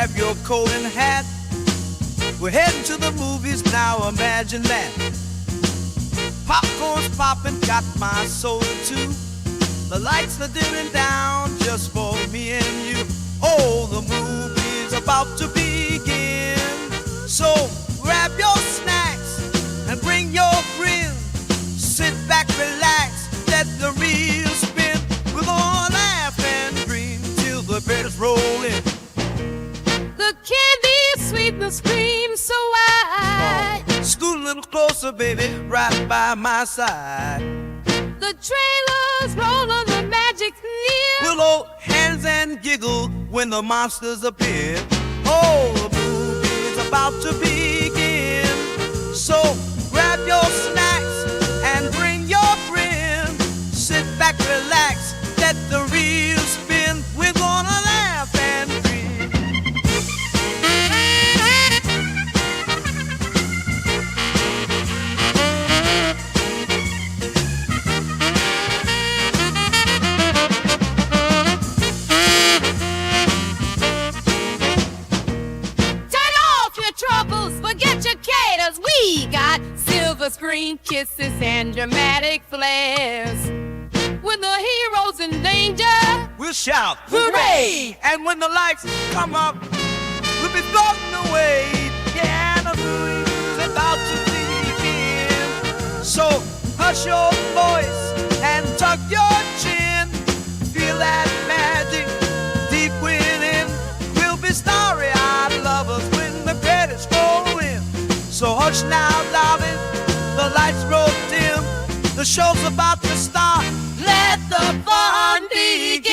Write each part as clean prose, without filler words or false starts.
grab your coat and hat. We're heading to the movies now, imagine that. Popcorn's popping, got my soda too. The lights are dimming down just for me and you. Oh, the movie's about to begin. So grab your snacks and bring your friends. Sit back, relax, let the reel spin. We're gonna laugh and dream till the credits roll in. The candy sweet, the scream so wide. Scoot a little closer, baby, right by my side. The trailers roll on the magic near. We'll hold hands and giggle when the monsters appear. Oh, the movie's about to begin. So grab your snacks and bring your friends. Sit back, relax, let the reel spin. We're gonna laugh and dream. Turn off your troubles, forget your caters. We got silver screen kisses and dramatic flares. When the hero's in danger, We'll shout, hooray! And when the lights come up, we'll be floating away. Yeah, the movie's about to begin. So hush your voice and tuck your chin. Feel that magic deep within. We'll be starry-eyed lovers when the credits roll in. So hush now, darling, the lights grow dim. The show's about to start. Let the fun begin.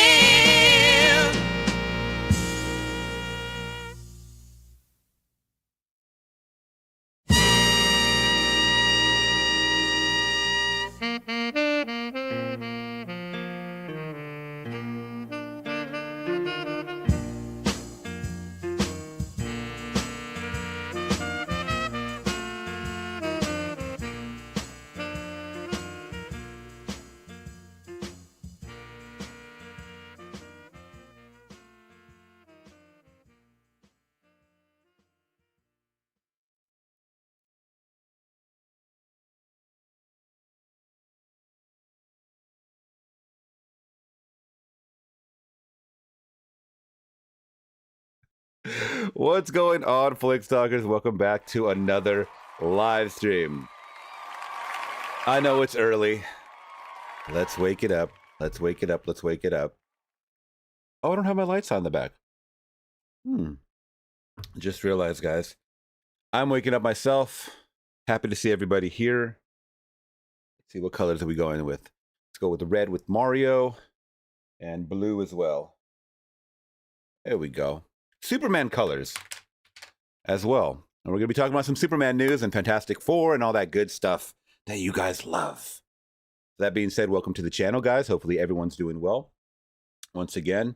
What's going on, Flick Talkers? Welcome back to another live stream. I know it's early. Let's wake it up. Let's wake it up. Let's wake it up. Oh, I don't have my lights on in the back. Just realized, guys. I'm waking up myself. Happy to see everybody here. Let's see, what colors are we going with? Let's go with the red with Mario and blue as well. There we go. Superman colors as well. And we're going to be talking about some Superman news and Fantastic Four and all that good stuff that you guys love. That being said, welcome to the channel, guys. Hopefully everyone's doing well. Once again,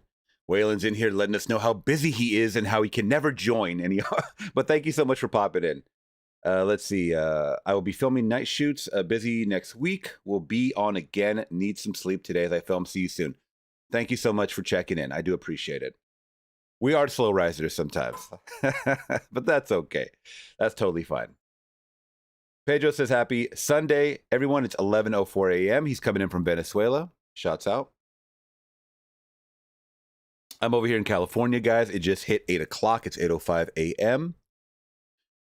Waylon's in here letting us know how busy he is and how he can never join. But thank you so much for popping in. Let's see. I will be filming night shoots. Busy next week. Will be on again. Need some sleep today as I film. See you soon. Thank you so much for checking in. I do appreciate it. We are slow risers sometimes, but that's okay. That's totally fine. Pedro says, happy Sunday, everyone. It's 11:04 a.m. He's coming in from Venezuela. Shouts out. I'm over here in California, guys. It just hit 8 o'clock. It's 8:05 a.m.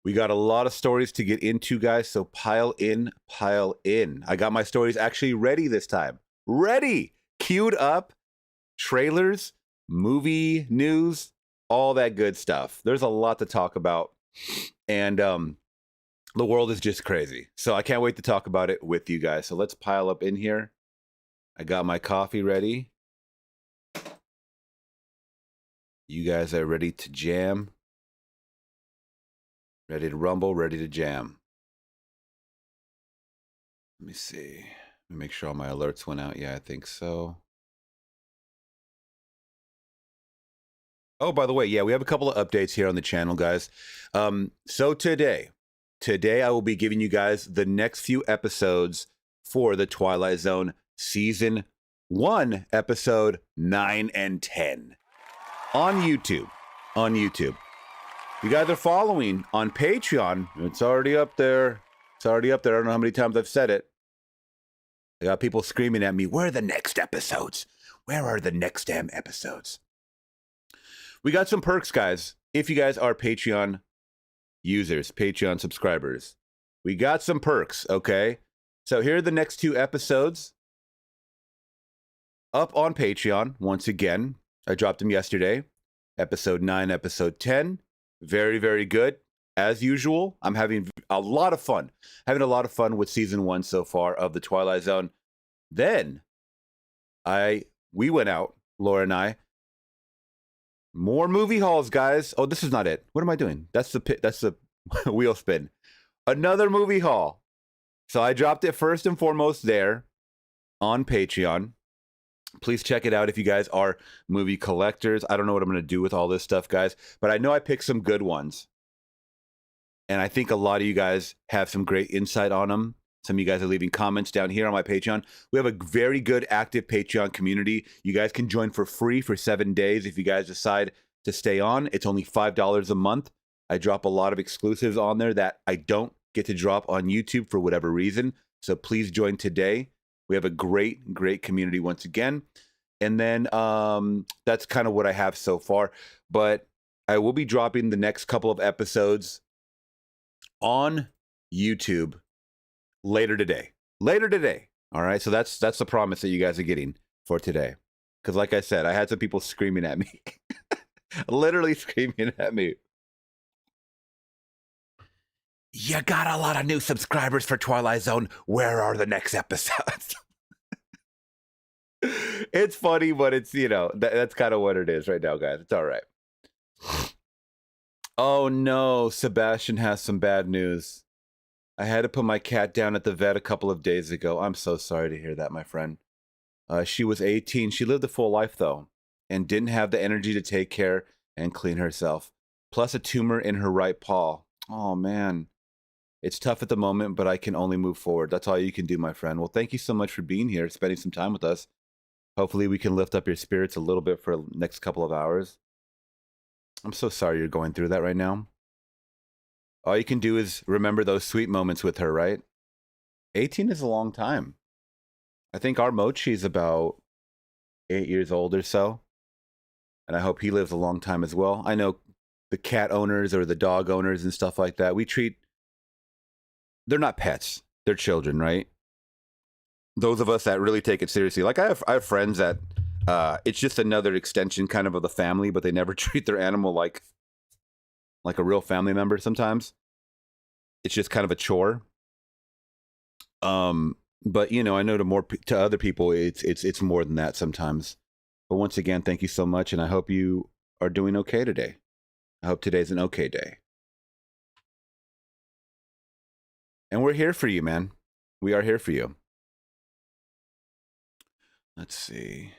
We got a lot of stories to get into, guys, so pile in, pile in. I got my stories actually ready this time. Ready! Queued up. Trailers. Movie news, all that good stuff. There's a lot to talk about, and the world is just crazy. So I can't wait to talk about it with you guys. So let's pile up in here. I got my coffee ready. You guys are ready to jam, ready to rumble, ready to jam. Let me see. Let me make sure all my alerts went out. Yeah, I think so. Oh, by the way, yeah, we have a couple of updates here on the channel, guys. So today I will be giving you guys the next few episodes for the Twilight Zone Season 1, Episode 9 and 10 on YouTube. on YouTube. You guys are following on Patreon. It's already up there. It's already up there. I don't know how many times I've said it. I got people screaming at me, where are the next episodes? Where are the next damn episodes? We got some perks, guys. If you guys are Patreon users, Patreon subscribers, we got some perks, okay? So here are the next 2 episodes up on Patreon. Once again, I dropped them yesterday. Episode 9, episode 10. Very, very good. As usual, I'm having a lot of fun. Having a lot of fun with season 1 so far of The Twilight Zone. Then we went out, Laura and I. More movie hauls, guys. Oh, this is not it. What am I doing? That's the wheel spin. Another movie haul. So I dropped it first and foremost there on Patreon. Please check it out if you guys are movie collectors. I don't know what I'm going to do with all this stuff, guys, but I know I picked some good ones. And I think a lot of you guys have some great insight on them. Some of you guys are leaving comments down here on my Patreon. We have a very good active Patreon community. You guys can join for free for 7 days if you guys decide to stay on. It's only $5 a month. I drop a lot of exclusives on there that I don't get to drop on YouTube for whatever reason. So please join today. We have a great, great community once again. And then that's kind of what I have so far. But I will be dropping the next couple of episodes on YouTube later today. All right. So that's the promise that you guys are getting for today. Because like I said, I had some people screaming at me. Literally screaming at me. You got a lot of new subscribers for Twilight Zone. Where are the next episodes? It's funny, but it's, that's kind of what it is right now, guys. It's all right. Oh, no. Sebastian has some bad news. I had to put my cat down at the vet a couple of days ago. I'm so sorry to hear that, my friend. She was 18. She lived a full life, though, and didn't have the energy to take care and clean herself. Plus a tumor in her right paw. Oh, man. It's tough at the moment, but I can only move forward. That's all you can do, my friend. Well, thank you so much for being here, spending some time with us. Hopefully we can lift up your spirits a little bit for the next couple of hours. I'm so sorry you're going through that right now. All you can do is remember those sweet moments with her, right? 18 is a long time. I think our Mochi's about 8 years old or so. And I hope he lives a long time as well. I know the cat owners or the dog owners and stuff like that, they're not pets. They're children, right? Those of us that really take it seriously. Like I have friends that it's just another extension kind of the family, but they never treat their animal like a real family member sometimes. It's just kind of a chore. But I know to other people it's more than that sometimes. But once again, thank you so much, and I hope you are doing okay today. I hope today's an okay day. And we're here for you, man. We are here for you. Let's see.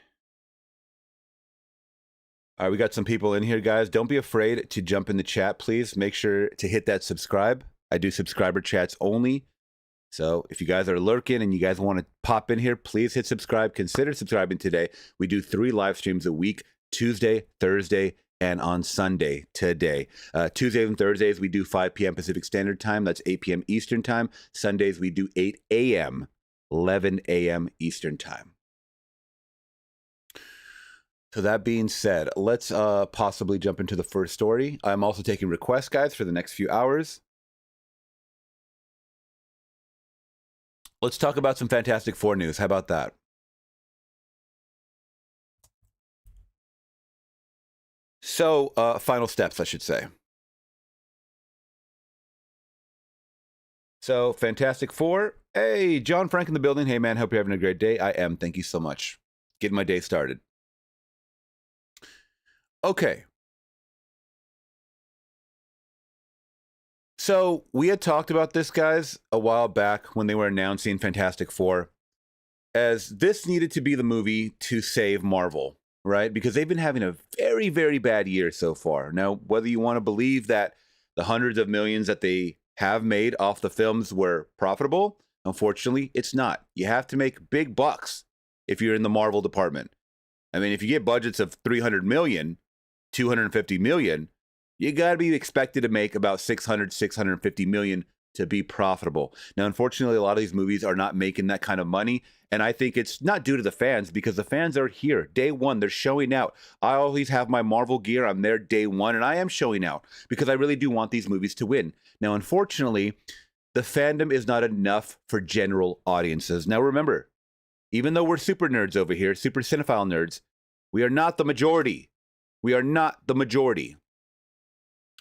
All right, we got some people in here, guys. Don't be afraid to jump in the chat, please. Make sure to hit that subscribe. I do subscriber chats only. So if you guys are lurking and you guys want to pop in here, please hit subscribe. Consider subscribing today. We do 3 live streams a week, Tuesday, Thursday, and on Sunday today. Tuesdays and Thursdays, we do 5 p.m. Pacific Standard Time. That's 8 p.m. Eastern Time. Sundays, we do 8 a.m., 11 a.m. Eastern Time. So that being said, let's possibly jump into the first story. I'm also taking requests, guys, for the next few hours. Let's talk about some Fantastic Four news. How about that? So, final steps, I should say. So, Fantastic Four. Hey, John Frank in the building. Hey, man, hope you're having a great day. I am. Thank you so much. Getting my day started. Okay. So, we had talked about this, guys, a while back when they were announcing Fantastic Four, as this needed to be the movie to save Marvel. Right? Because they've been having a very, very bad year so far. Now, whether you want to believe that the hundreds of millions that they have made off the films were profitable, unfortunately, it's not. You have to make big bucks if you're in the Marvel department. I mean, if you get budgets of $300 million, 250 million, you got to be expected to make about 650 million to be profitable. Now, unfortunately, a lot of these movies are not making that kind of money. And I think it's not due to the fans, because the fans are here. Day one, they're showing out. I always have my Marvel gear. I'm there day one, and I am showing out because I really do want these movies to win. Now, unfortunately, the fandom is not enough for general audiences. Now, remember, even though we're super nerds over here, super cinephile nerds, we are not the majority. We are not the majority.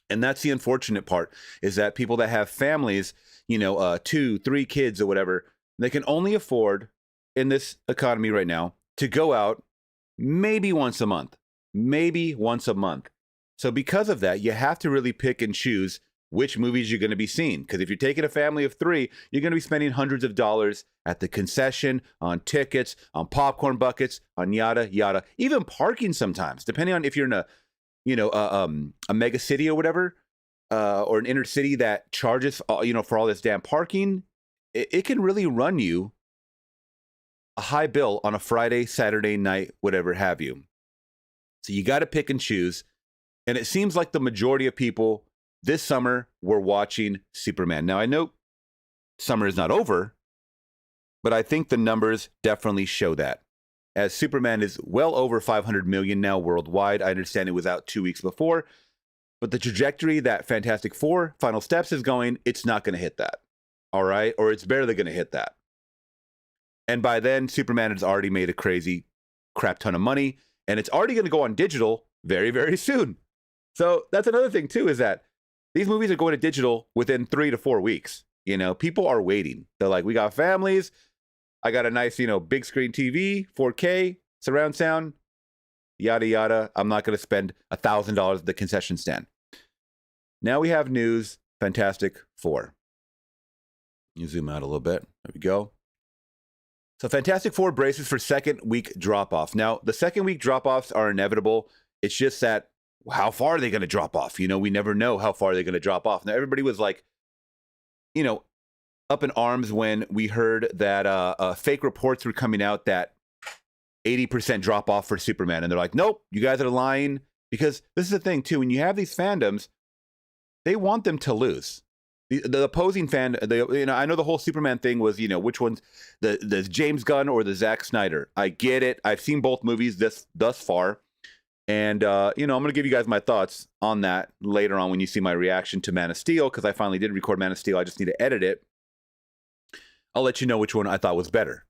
And that's the unfortunate part, is that people that have families, 2, 3 kids or whatever, they can only afford in this economy right now to go out maybe once a month. So because of that, you have to really pick and choose which movies you're going to be seeing. Because if you're taking a family of 3, you're going to be spending hundreds of dollars at the concession, on tickets, on popcorn buckets, on yada, yada, even parking sometimes, depending on if you're in a mega city or whatever, or an inner city that charges, for all this damn parking. It can really run you a high bill on a Friday, Saturday night, whatever have you. So you got to pick and choose. And it seems like the majority of people this summer were watching Superman. Now, I know summer is not over, but I think the numbers definitely show that, as Superman is well over 500 million now worldwide. I understand it was out 2 weeks before, but the trajectory that Fantastic Four Final Steps is going, it's not going to hit that. All right? Or it's barely going to hit that. And by then, Superman has already made a crazy crap ton of money, and it's already going to go on digital very, very soon. So that's another thing too, is that these movies are going to digital within 3 to 4 weeks. People are waiting. They're like, we got families. I got a nice, big screen TV, 4K, surround sound, yada, yada. I'm not going to spend $1,000 at the concession stand. Now we have news, Fantastic Four. You zoom out a little bit. There we go. So Fantastic Four braces for second week drop-off. Now, the second week drop-offs are inevitable. It's just that, how far are they going to drop off? We never know how far they're going to drop off. Now, everybody was like, up in arms when we heard that fake reports were coming out that 80% drop off for Superman. And they're like, nope, you guys are lying. Because this is the thing, too. When you have these fandoms, they want them to lose. The opposing fan, I know the whole Superman thing was, which one's the James Gunn or the Zack Snyder. I get it. I've seen both movies thus far. And, I'm going to give you guys my thoughts on that later on when you see my reaction to Man of Steel, because I finally did record Man of Steel. I just need to edit it. I'll let you know which one I thought was better.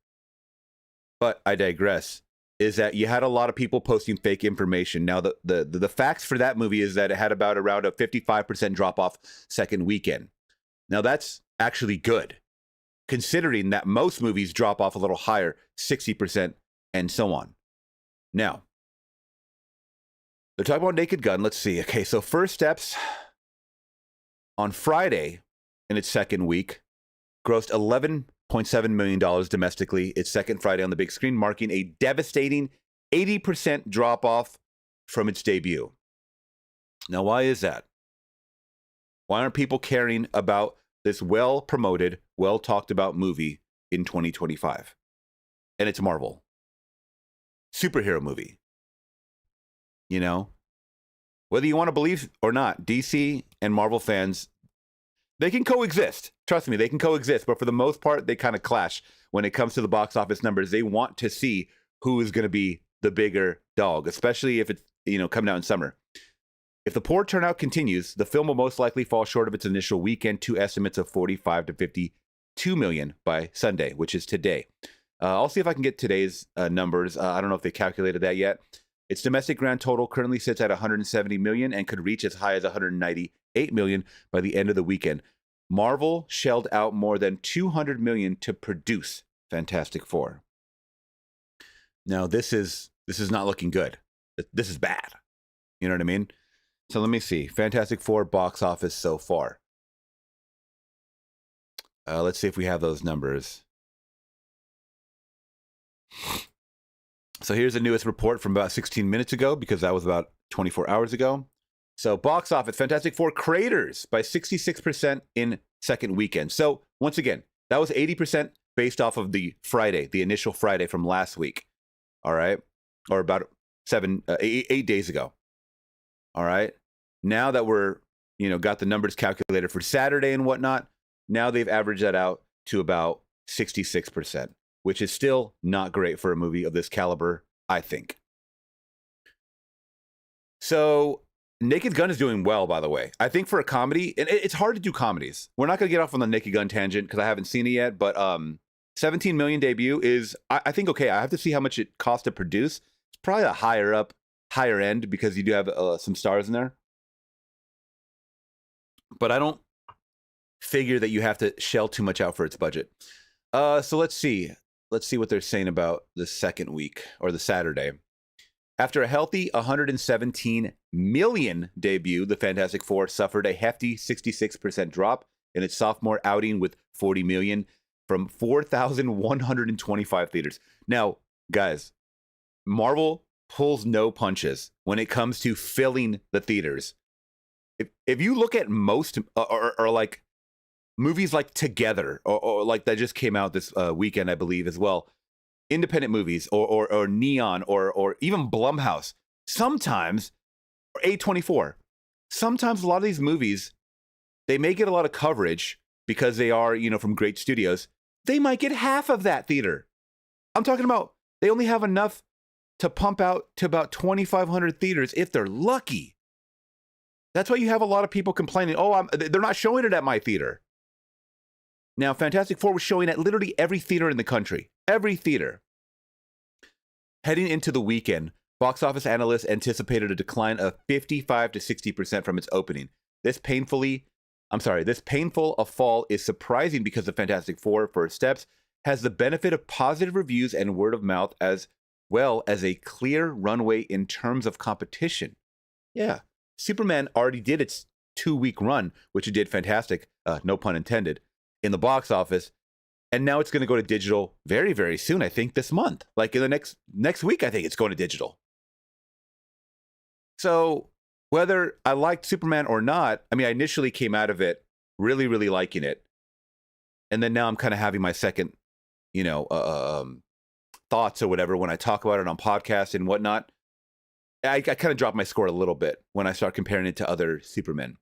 But I digress, is that you had a lot of people posting fake information. Now, the facts for that movie is that it had around a 55% drop-off second weekend. Now, that's actually good, considering that most movies drop off a little higher, 60% and so on. Now, they're talking about Naked Gun. Let's see. Okay, so First Steps on Friday in its second week grossed $11.7 million domestically, its second Friday on the big screen, marking a devastating 80% drop-off from its debut. Now, why is that? Why aren't people caring about this well-promoted, well-talked-about movie in 2025? And it's Marvel. Superhero movie. Whether you want to believe or not, DC and Marvel fans, they can coexist. Trust me, they can coexist. But for the most part, they kind of clash when it comes to the box office numbers. They want to see who is going to be the bigger dog, especially if it's, coming out in summer. If the poor turnout continues, the film will most likely fall short of its initial weekend to estimates of 45 to 52 million by Sunday, which is today. I'll see if I can get today's numbers. I don't know if they calculated that yet. Its domestic grand total currently sits at 170 million and could reach as high as 198 million by the end of the weekend. Marvel shelled out more than 200 million to produce Fantastic Four. Now, this is not looking good. This is bad. You know what I mean? So let me see. Fantastic Four box office so far. Let's see if we have those numbers. So here's the newest report from about 16 minutes ago, because that was about 24 hours ago. So box office, Fantastic Four craters by 66% in second weekend. So once again, that was 80% based off of the Friday, the initial Friday from last week. All right. Or about 8 days ago. All right. Now that we're, got the numbers calculated for Saturday and whatnot, now they've averaged that out to about 66%, which is still not great for a movie of this caliber, I think. So Naked Gun is doing well, by the way. I think for a comedy, and it's hard to do comedies. We're not going to get off on the Naked Gun tangent because I haven't seen it yet, but 17 million debut is, I think, okay. I have to see how much it costs to produce. It's probably a higher end because you do have some stars in there. But I don't figure that you have to shell too much out for its budget. So let's see. Let's see what they're saying about the second week or the Saturday. After a healthy 117 million debut, the Fantastic Four suffered a hefty 66% drop in its sophomore outing with 40 million from 4,125 theaters. Now, guys, Marvel pulls no punches when it comes to filling the theaters. If you look at most or like movies like Together or like that just came out this weekend, I believe as well, independent movies or Neon or even Blumhouse, sometimes, or A24, sometimes a lot of these movies, they may get a lot of coverage because they are, from great studios. They might get half of that theater. I'm talking about they only have enough to pump out to about 2,500 theaters if they're lucky. That's why you have a lot of people complaining, they're not showing it at my theater. Now, Fantastic Four was showing at literally every theater in the country. Every theater. Heading into the weekend, box office analysts anticipated a decline of 55 to 60% from its opening. This painful a fall is surprising because the Fantastic Four First Steps has the benefit of positive reviews and word of mouth as well as a clear runway in terms of competition. Yeah. Superman already did its 2-week run, which it did fantastic, no pun intended, in the box office. And now it's going to go to digital very, very soon, I think this month. Like in the next week, I think it's going to digital. So whether I liked Superman or not, I initially came out of it really, really liking it. And then now I'm kind of having my second, thoughts or whatever when I talk about it on podcasts and whatnot. I kind of dropped my score a little bit when I start comparing it to other Supermen.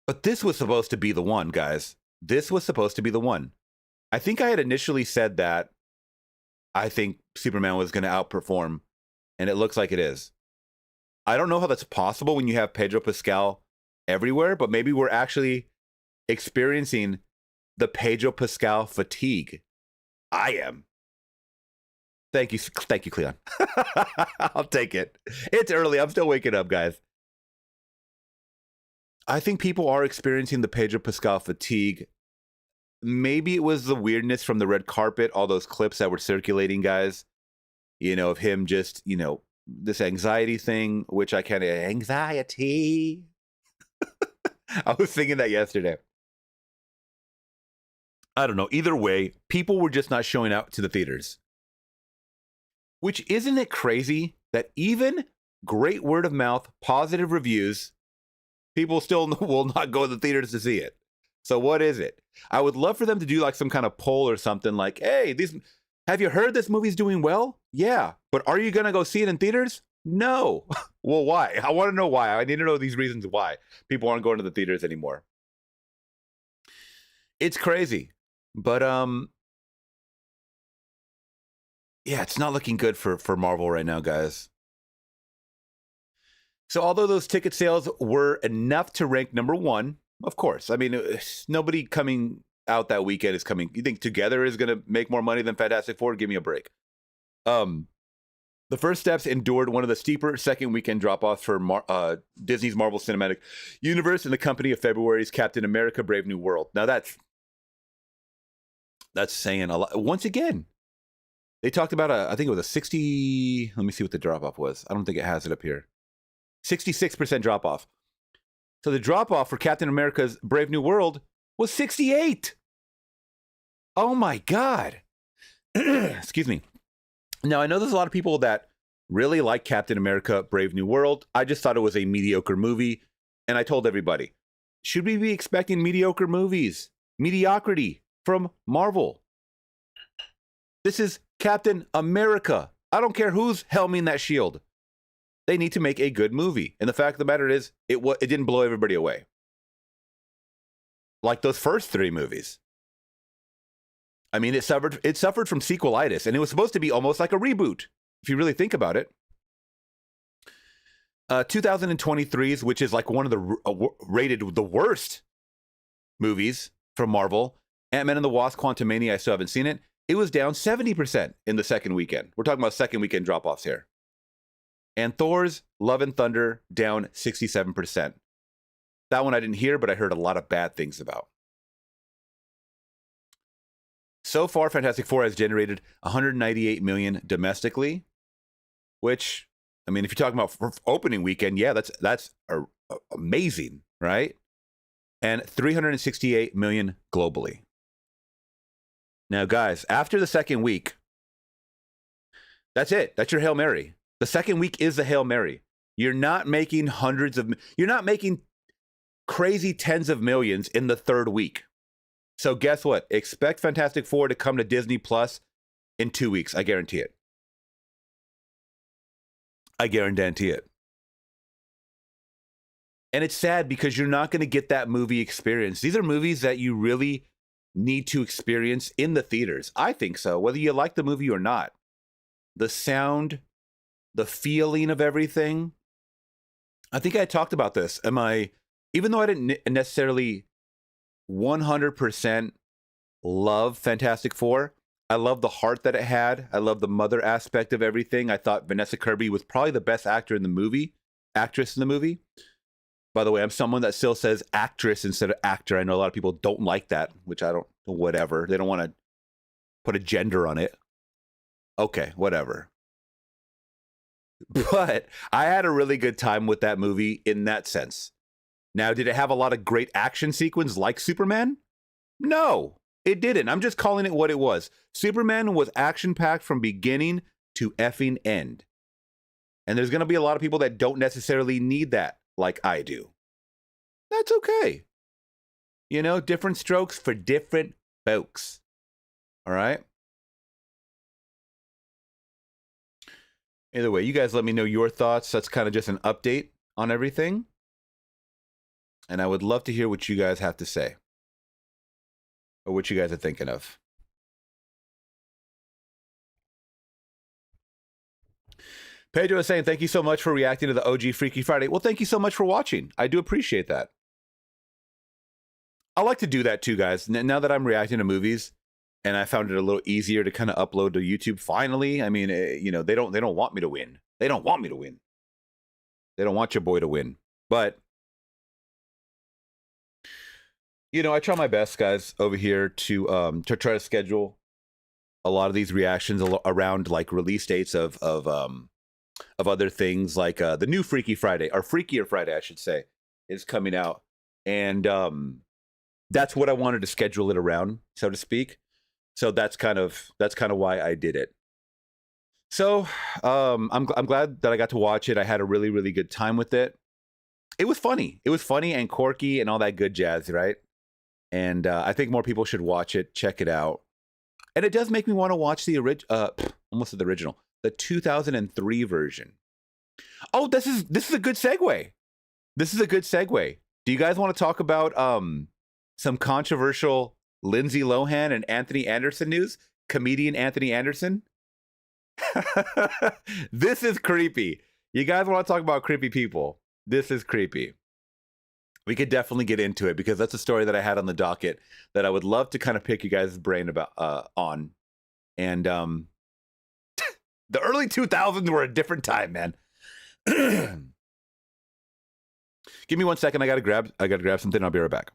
But this was supposed to be the one, guys. This was supposed to be the one. I think I had initially said that I think Superman was going to outperform, and it looks like it is. I don't know how that's possible when you have Pedro Pascal everywhere, but maybe we're actually experiencing the Pedro Pascal fatigue. I am. Thank you, Cleon. I'll take it. It's early. I'm still waking up, guys. I think people are experiencing the Pedro Pascal fatigue. Maybe it was the weirdness from the red carpet, all those clips that were circulating, guys. Of him just, this anxiety thing, which I kind of, anxiety. I was thinking that yesterday. I don't know. Either way, people were just not showing out to the theaters. Which, isn't it crazy that even great word of mouth, positive reviews, people still will not go to the theaters to see it. So what is it? I would love for them to do like some kind of poll or something like, hey, have you heard this movie's doing well? Yeah. But are you going to go see it in theaters? No. Well, why? I want to know why. I need to know these reasons why people aren't going to the theaters anymore. It's crazy. But, yeah, it's not looking good for Marvel right now, guys. So although those ticket sales were enough to rank number one, of course, nobody coming out that weekend is coming. You think Together is going to make more money than Fantastic Four? Give me a break. The First Steps endured one of the steeper second weekend drop-offs for Disney's Marvel Cinematic Universe in the company of February's Captain America: Brave New World. Now that's saying a lot. Once again, they talked about I think it was a 60, let me see what the drop-off was. I don't think it has it up here. 66% drop-off. So the drop-off for Captain America's Brave New World was 68. Oh my God. Excuse me. Now, I know there's a lot of people that really like Captain America: Brave New World. I just thought it was a mediocre movie. And I told everybody, should we be expecting mediocre movies? Mediocrity from Marvel. This is Captain America. I don't care who's helming that shield. They need to make a good movie. And the fact of the matter is, it didn't blow everybody away. Like those first 3 movies. I mean, it suffered from sequelitis, and it was supposed to be almost like a reboot, if you really think about it. 2023's, which is like one of the rated the worst movies from Marvel, Ant-Man and the Wasp: Quantumania, I still haven't seen it. It was down 70% in the second weekend. We're talking about second weekend drop-offs here. And Thor's Love and Thunder down 67%. That one I didn't hear, but I heard a lot of bad things about. So far, Fantastic Four has generated $198 million domestically, which, I mean, if you're talking about opening weekend, yeah, that's amazing, right? And $368 million globally. Now, guys, after the second week, that's it. That's your Hail Mary. The second week is the Hail Mary. You're not making you're not making crazy tens of millions in the third week. So guess what? Expect Fantastic Four to come to Disney Plus in 2 weeks. I guarantee it. I guarantee it. And it's sad because you're not going to get that movie experience. These are movies that you really need to experience in the theaters. I think so, whether you like the movie or not. The sound, the feeling of everything. I think I talked about this. Even though I didn't necessarily 100% love Fantastic Four, I love the heart that it had. I love the mother aspect of everything. I thought Vanessa Kirby was probably the best actress in the movie. By the way, I'm someone that still says actress instead of actor. I know a lot of people don't like that, which I don't, whatever. They don't want to put a gender on it. Okay, whatever. But I had a really good time with that movie in that sense. Now, did it have a lot of great action sequence like Superman? No, it didn't. I'm just calling it what it was. Superman was action-packed from beginning to effing end. And there's going to be a lot of people that don't necessarily need that like I do. That's okay. You know, different strokes for different folks. All right? Either way, you guys let me know your thoughts. That's kind of just an update on everything. And I would love to hear what you guys have to say. Or what you guys are thinking of. Pedro is saying, thank you so much for reacting to the OG Freaky Friday. Well, thank you so much for watching. I do appreciate that. I like to do that too, guys. Now that I'm reacting to movies, and I found it a little easier to kind of upload to YouTube finally. I mean, you know, they don't want me to win. They don't want me to win. They don't want your boy to win. But, you know, I try my best, guys, over here to try to schedule a lot of these reactions around like release dates of other things, like the new Freaky Friday, or Freakier Friday, I should say, is coming out, and that's what I wanted to schedule it around, so to speak. So that's kind of why I did it. So I'm glad that I got to watch it. I had a really, really good time with it. It was funny. It was funny and quirky and all that good jazz, right? And I think more people should watch it, check it out. And it does make me want to watch the original, the 2003 version. Oh, this is a good segue. This is a good segue. Do you guys want to talk about some controversial Lindsay Lohan and Anthony Anderson news? Comedian Anthony Anderson? This is creepy. You guys want to talk about creepy people? This is creepy. We could definitely get into it because that's a story that I had on the docket that I would love to kind of pick you guys' brain about on. And the early 2000s were a different time, man. Give me 1 second. I gotta grab something. I'll be right back.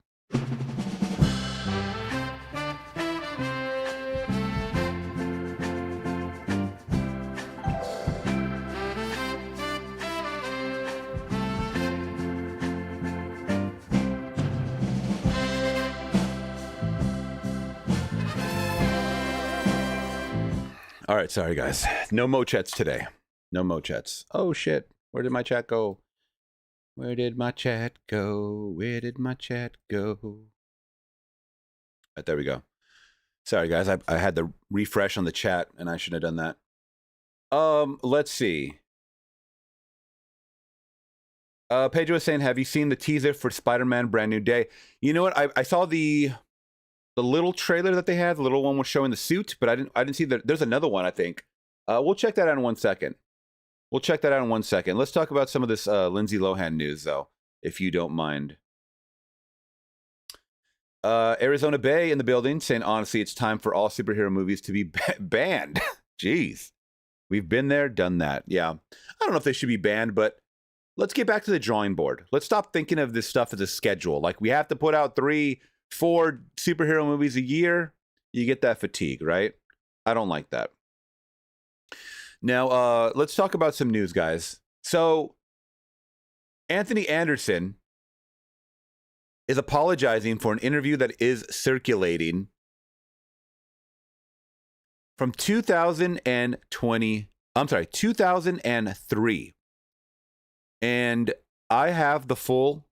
All right, sorry guys. No Mochets today. No Mochets. Oh shit. Where did my chat go? Where did my chat go? Where did my chat go? Right, there we go. Sorry guys, I had the refresh on the chat and I shouldn't have done that. Let's see. Pedro is saying, have you seen the teaser for Spider-Man Brand New Day? You know what? I saw the little trailer that they had. The little one was showing the suit, but I didn't see that. There's another one, I think. We'll check that out in 1 second. Let's talk about some of this Lindsay Lohan news, though, if you don't mind. Arizona Bay in the building saying, honestly, it's time for all superhero movies to be banned. Jeez. We've been there, done that. Yeah. I don't know if they should be banned, but let's get back to the drawing board. Let's stop thinking of this stuff as a schedule. Like we have to put out 3-4 superhero movies a year. You get that fatigue, right? I don't like that. Now, let's talk about some news, guys. So, Anthony Anderson is apologizing for an interview that is circulating from 2003. And I have the full,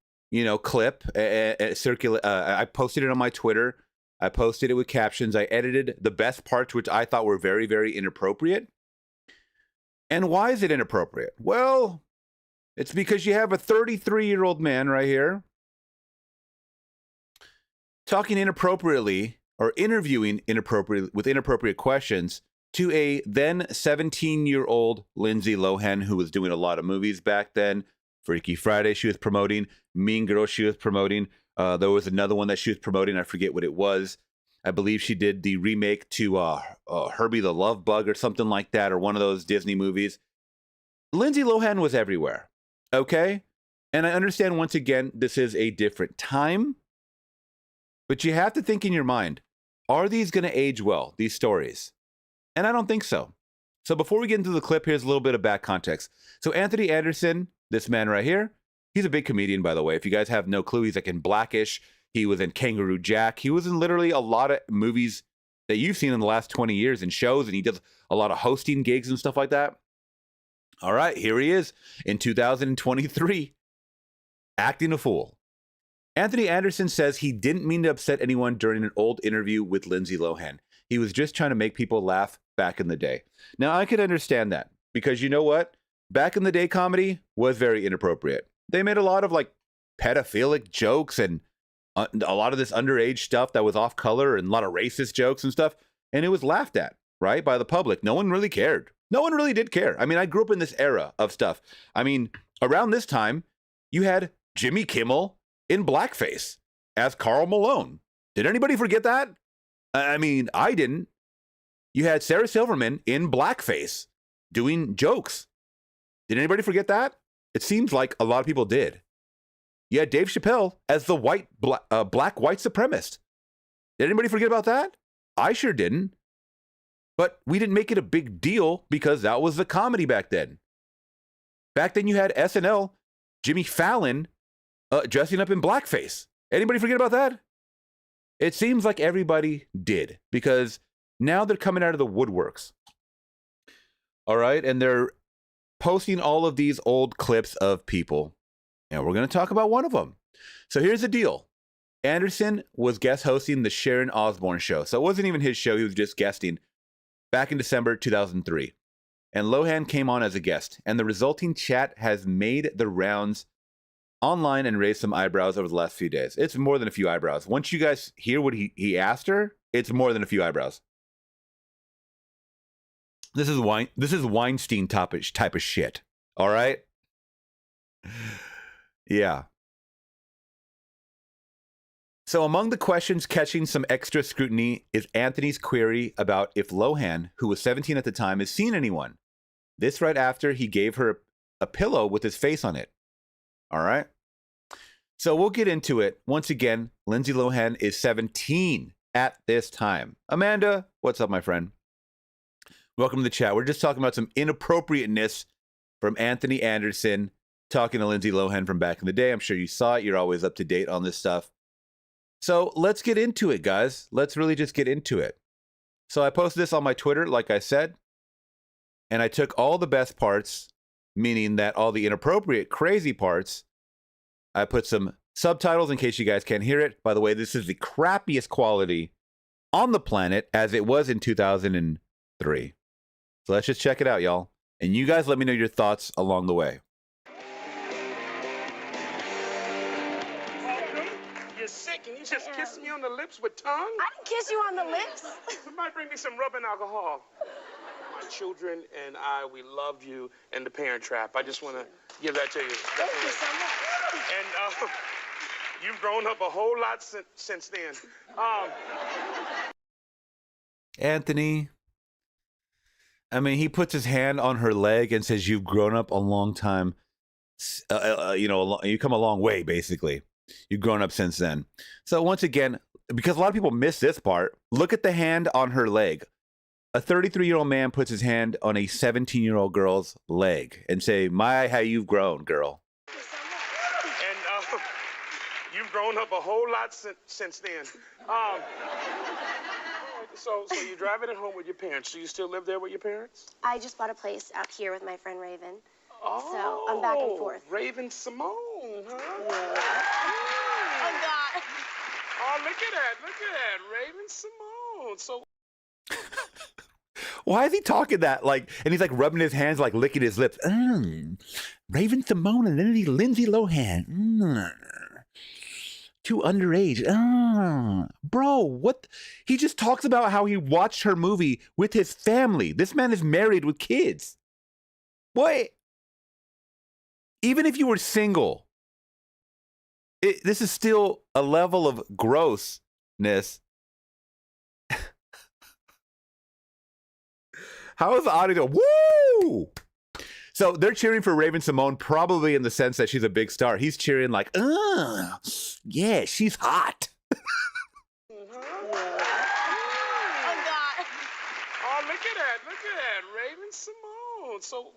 clip. I posted it on my Twitter. I posted it with captions. I edited the best parts, which I thought were very, very inappropriate. And why is it inappropriate? Well, it's because you have a 33-year-old man right here talking inappropriately or interviewing inappropriately with inappropriate questions to a then 17-year-old Lindsay Lohan, who was doing a lot of movies back then. Freaky Friday she was promoting. Mean Girls she was promoting. There was another one that she was promoting. I forget what it was. I believe she did the remake to Herbie the Love Bug or something like that, or one of those Disney movies. Lindsay Lohan was everywhere, okay? And I understand, once again, this is a different time. But you have to think in your mind, are these going to age well, these stories? And I don't think so. So before we get into the clip, here's a little bit of back context. So Anthony Anderson, this man right here, he's a big comedian, by the way. If you guys have no clue, he's like in Blackish. He was in Kangaroo Jack. He was in literally a lot of movies that you've seen in the last 20 years and shows, and he does a lot of hosting gigs and stuff like that. All right, here he is in 2023, acting a fool. Anthony Anderson says he didn't mean to upset anyone during an old interview with Lindsay Lohan. He was just trying to make people laugh back in the day. Now, I could understand that because you know what? Back in the day, comedy was very inappropriate. They made a lot of like pedophilic jokes and a lot of this underage stuff that was off color and a lot of racist jokes and stuff. And it was laughed at, right, by the public. No one really cared. No one really did care. I mean, I grew up in this era of stuff. I mean, around this time, you had Jimmy Kimmel in blackface as Karl Malone. Did anybody forget that? I mean, I didn't. You had Sarah Silverman in blackface doing jokes. Did anybody forget that? It seems like a lot of people did. You had Dave Chappelle as the black white supremacist. Did anybody forget about that? I sure didn't. But we didn't make it a big deal because that was the comedy back then. Back then you had SNL, Jimmy Fallon, dressing up in blackface. Anybody forget about that? It seems like everybody did because now they're coming out of the woodworks. All right, and they're posting all of these old clips of people, and we're going to talk about one of them. So here's the deal. Anderson was guest hosting the Sharon Osbourne show. So it wasn't even his show. He was just guesting back in December 2003. And Lohan came on as a guest, and the resulting chat has made the rounds online and raised some eyebrows over the last few days. It's more than a few eyebrows. Once you guys hear what he asked her, it's more than a few eyebrows. This is Weinstein type of shit. All right? Yeah. So among the questions catching some extra scrutiny is Anthony's query about if Lohan, who was 17 at the time, has seen anyone. This right after he gave her a pillow with his face on it. All right? So we'll get into it. Once again, Lindsay Lohan is 17 at this time. Amanda, what's up, my friend? Welcome to the chat. We're just talking about some inappropriateness from Anthony Anderson talking to Lindsay Lohan from back in the day. I'm sure you saw it. You're always up to date on this stuff. So let's get into it, guys. Let's really just get into it. So I posted this on my Twitter, like I said, and I took all the best parts, meaning that all the inappropriate, crazy parts, I put some subtitles in case you guys can't hear it. By the way, this is the crappiest quality on the planet as it was in 2003. So let's just check it out, y'all. And you guys let me know your thoughts along the way. sick and you just kissed me on the lips with tongue? I didn't kiss you on the lips. Somebody bring me some rubbing alcohol. My children and I, we loved you in The Parent Trap. I just want to give that to you. Thank you so much. And you've grown up a whole lot since then. Anthony, I mean, he puts his hand on her leg and says, "You've grown up a long time. You come a long way, basically. You've grown up since then." So once again, because a lot of people miss this part, look at the hand on her leg. A 33-year-old man puts his hand on a 17-year-old girl's leg and say, "My, how you've grown, girl." And you've grown up a whole lot since then. So you're driving at home with your parents. Do you still live there with your parents? I just bought a place out here with my friend Raven. Oh, so I'm back and forth. Raven Simone, huh? Yeah. Oh, God. Oh, look at that, Raven Simone. So. Why is he talking that like? And he's like rubbing his hands, like licking his lips. Raven Simone and Lindsay Lohan. Too underage. Bro, what? He just talks about how he watched her movie with his family. This man is married with kids. What? Even if you were single, this is still a level of grossness. How is the audio? Woo! So they're cheering for Raven Simone, probably in the sense that she's a big star. He's cheering like, yeah, she's hot. Oh, God. Oh, look at that, Raven Simone. So,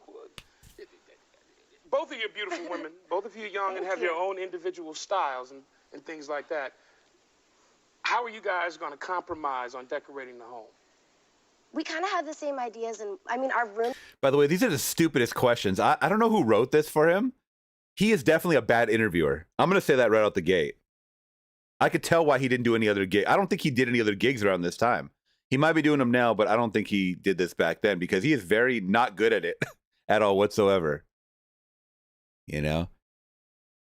both of you are beautiful women. Both of you are young and have your own individual styles and things like that. How are you guys going to compromise on decorating the home? We kind of have the same ideas, and I mean, our room. By the way, these are the stupidest questions. I don't know who wrote this for him. He is definitely a bad interviewer. I'm going to say that right out the gate. I could tell why he didn't do any other gig. I don't think he did any other gigs around this time. He might be doing them now, but I don't think he did this back then because he is very not good at it at all whatsoever. You know?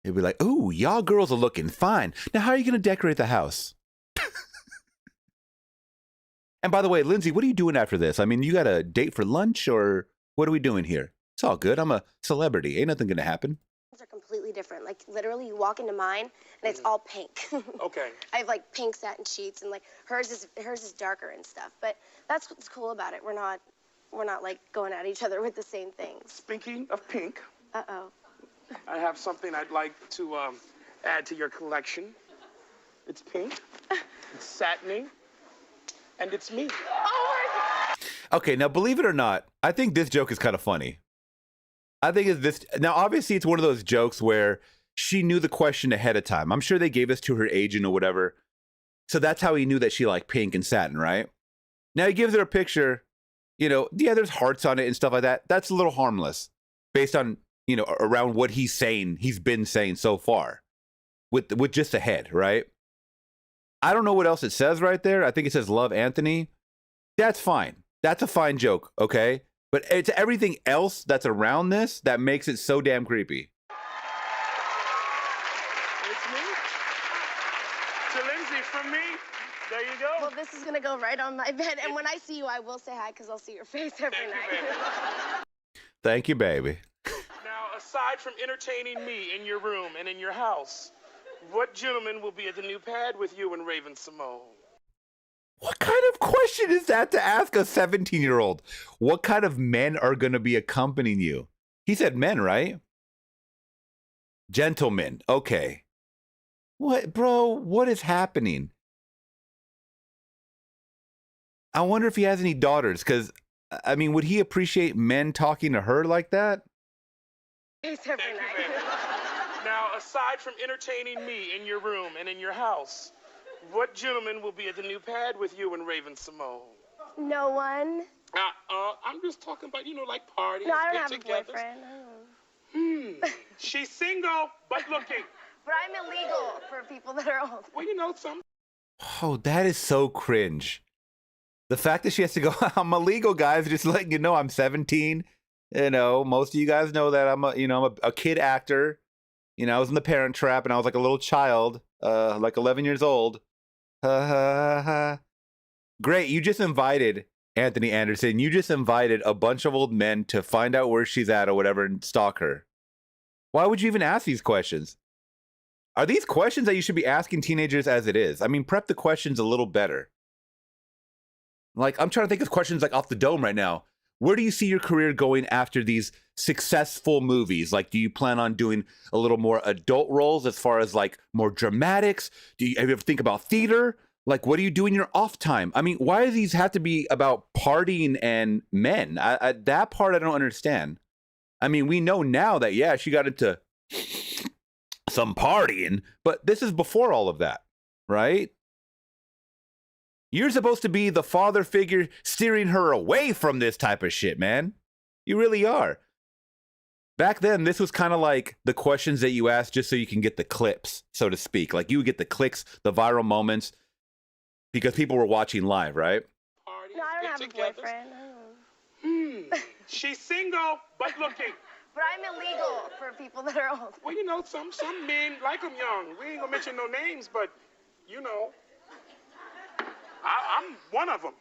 He'd be like, "Ooh, y'all girls are looking fine. Now, how are you going to decorate the house?" And by the way, Lindsay, what are you doing after this? I mean, you got a date for lunch or what are we doing here? It's all good. I'm a celebrity. Ain't nothing going to happen. Are completely different. Like, literally, you walk into mine, and it's all pink. Okay. I have, like, pink satin sheets, and, like, hers is darker and stuff. But that's what's cool about it. We're not, like, going at each other with the same things. Speaking of pink. Uh-oh. I have something I'd like to add to your collection. It's pink. It's satiny. And it's me. Oh, my God. Okay, now believe it or not, I think this joke is kind of funny. I think it's this. Now, obviously, it's one of those jokes where she knew the question ahead of time. I'm sure they gave this to her agent or whatever. So that's how he knew that she liked pink and satin, right? Now he gives her a picture. You know, yeah, there's hearts on it and stuff like that. That's a little harmless based on, you know, around what he's been saying so far with just the head, right? I don't know what else it says right there. I think it says "Love Anthony." That's fine. That's a fine joke, okay? But it's everything else that's around this that makes it so damn creepy. It's me. To Lindsay from me. There you go. Well, this is going to go right on my bed. And when I see you, I will say hi because I'll see your face every night. Thank you, baby. Now, aside from entertaining me in your room and in your house, what gentleman will be at the new pad with you and Raven Simone? What kind of question is that to ask a 17-year-old? What kind of men are going to be accompanying you? He said men, right? Gentlemen. Okay. What, bro? What is happening? I wonder if he has any daughters, because, I mean, would he appreciate men talking to her like that? Face every night. Now, aside from entertaining me in your room and in your house, what gentleman will be at the new pad with you and Raven Simone? No one. I'm just talking about, you know, like parties, No, I don't have get-togethers. a boyfriend. She's single, but looking. But I'm illegal for people that are old. Well, you know, some. Oh, that is so cringe. The fact that she has to go, "I'm illegal, guys, just letting you know I'm 17. You know, most of you guys know that I'm a kid actor. You know, I was in the Parent Trap and I was like a little child, like 11 years old. Ha ha ha. Great, you just invited Anthony Anderson. You just invited a bunch of old men to find out where she's at or whatever and stalk her. Why would you even ask these questions? Are these questions that you should be asking teenagers as it is? I mean, prep the questions a little better. Like, I'm trying to think of questions like off the dome right now. Where do you see your career going after these successful movies? Like, do you plan on doing a little more adult roles as far as like more dramatics? Have you ever think about theater? Like, what do you do in your off time? I mean, why do these have to be about partying and men? That part I don't understand. I mean, we know now that, yeah, she got into some partying, but this is before all of that, right? You're supposed to be the father figure steering her away from this type of shit, man. You really are. Back then, this was kind of like the questions that you asked just so you can get the clips, so to speak. Like, you would get the clicks, the viral moments, because people were watching live, right? No, I don't have a boyfriend. She's single, but looking. But I'm illegal for people that are old. Well, you know, some men like them young. We ain't gonna mention no names, but, you know, I'm one of them.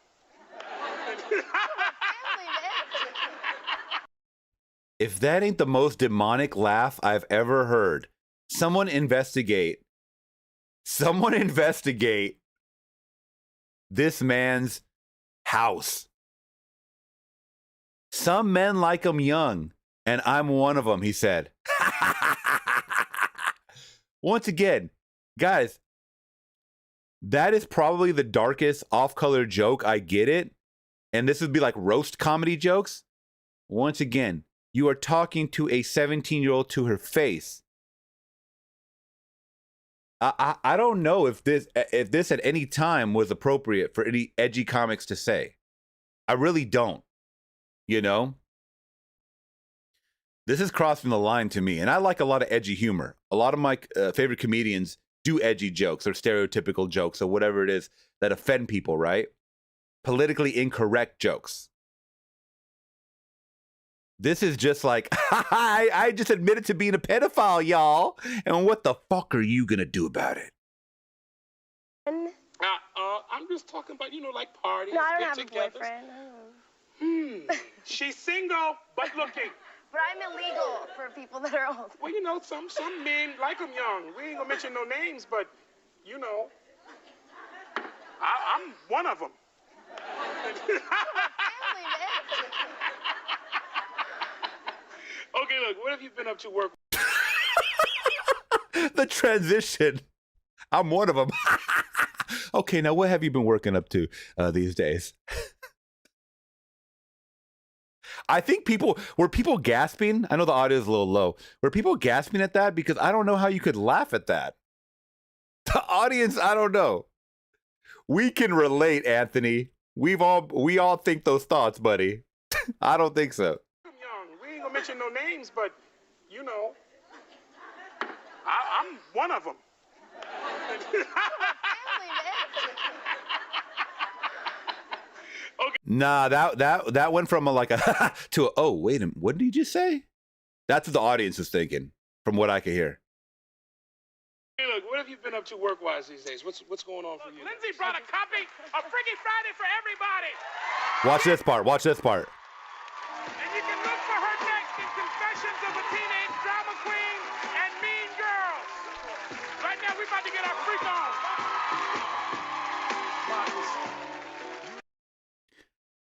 If that ain't the most demonic laugh I've ever heard, someone investigate this man's house. Some men like them young, and I'm one of them, he said. Once again, guys, that is probably the darkest off-color joke. I get it. And this would be like roast comedy jokes. Once again, you are talking to a 17-year-old to her face. I don't know if this at any time was appropriate for any edgy comics to say. I really don't. You know? This is crossing the line to me. And I like a lot of edgy humor. A lot of my favorite comedians do edgy jokes or stereotypical jokes or whatever it is that offend people, right? Politically incorrect jokes. This is just like, I just admitted to being a pedophile, y'all. And what the fuck are you gonna do about it? I'm just talking about, you know, like parties. No, I don't have get-togethers. a boyfriend. She's single, but looking. But I'm illegal for people that are old. Well, you know, some men like them young. We ain't gonna mention no names, but, you know, I'm one of them. Okay, look, what have you been up to work? The transition. I'm one of them. Okay, now what have you been working up to these days? I think were people gasping? I know the audio is a little low. Were people gasping at that? Because I don't know how you could laugh at that. The audience, I don't know. We can relate, Anthony. We all think those thoughts, buddy. I don't think so. We ain't gonna mention no names, but, you know, I'm one of them. Okay. Nah, that went from a to a, oh, wait a minute, what did he just say? That's what the audience is thinking, from what I could hear. Hey, look, what have you been up to work-wise these days? What's going on for you? Lindsay brought a copy of Freaky Friday for everybody. Watch this part. And you can look for her next in Confessions of a Teenage Drama Queen and Mean Girls. Right now, we're about to get our freak on.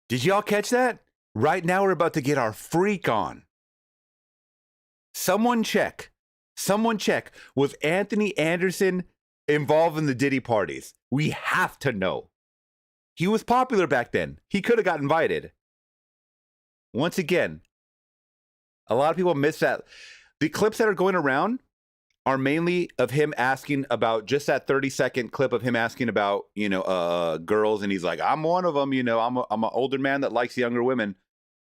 Did y'all catch that? Right now, we're about to get our freak on. Someone check. Was Anthony Anderson involved in the Diddy parties? We have to know. He was popular back then. He could have got invited. Once again, a lot of people miss that. The clips that are going around are mainly of him asking about, just that 30-second clip of him asking about, you know, girls. And he's like, I'm one of them, you know, I'm an older man that likes younger women.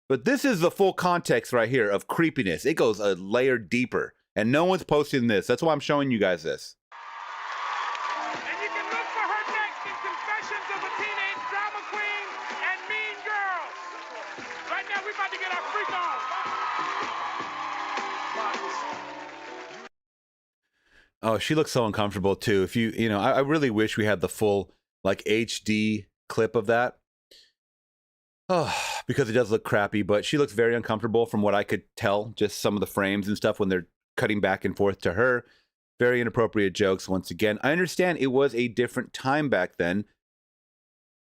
But this is the full context right here of creepiness. It goes a layer deeper. And no one's posting this. That's why I'm showing you guys this. And you can look for her next in Confessions of a Teenage Drama Queen and Mean Girls. Right now, we're about to get our freak on. Oh, she looks so uncomfortable too. If you know, I really wish we had the full like HD clip of that. Oh, because it does look crappy, but she looks very uncomfortable from what I could tell, just some of the frames and stuff when they're cutting back and forth to her. Very inappropriate jokes once again. I understand it was a different time back then.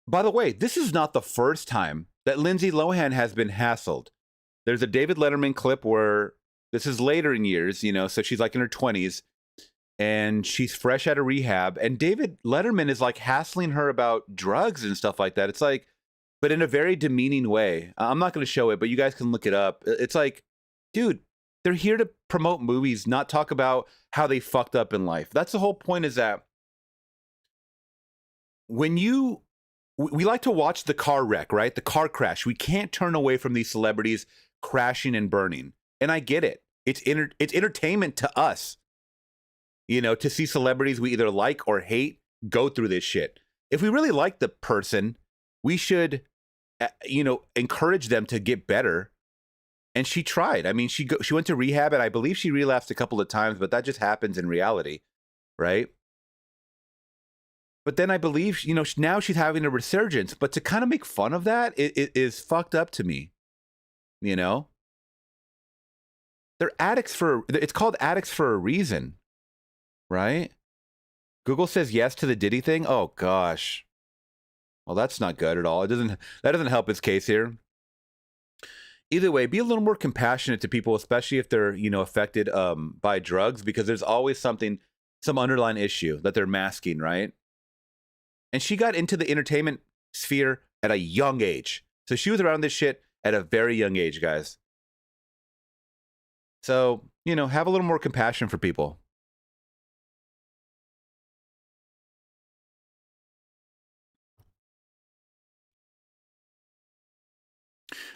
By the way, this is not the first time that Lindsay Lohan has been hassled. There's a David Letterman clip where this is later in years, you know, so she's like in her 20s and she's fresh out of rehab. And David Letterman is like hassling her about drugs and stuff like that. It's like, but in a very demeaning way. I'm not going to show it, but you guys can look it up. It's like, dude, they're here to promote movies, not talk about how they fucked up in life. That's the whole point, is that when we like to watch the car wreck, right? The car crash. We can't turn away from these celebrities crashing and burning. And I get it. It's entertainment to us, you know, to see celebrities we either like or hate go through this shit. If we really like the person, we should, you know, encourage them to get better. And she tried. I mean, she went to rehab, and I believe she relapsed a couple of times, but that just happens in reality, right? But then I believe, you know, now she's having a resurgence. But to kind of make fun of that, it is fucked up to me, you know? They're addicts it's called addicts for a reason, right? Google says yes to the Diddy thing. Oh, gosh. Well, that's not good at all. That doesn't help his case here. Either way, be a little more compassionate to people, especially if they're, you know, affected by drugs, because there's always some underlying issue that they're masking, right? And she got into the entertainment sphere at a young age. So she was around this shit at a very young age, guys. So, you know, have a little more compassion for people.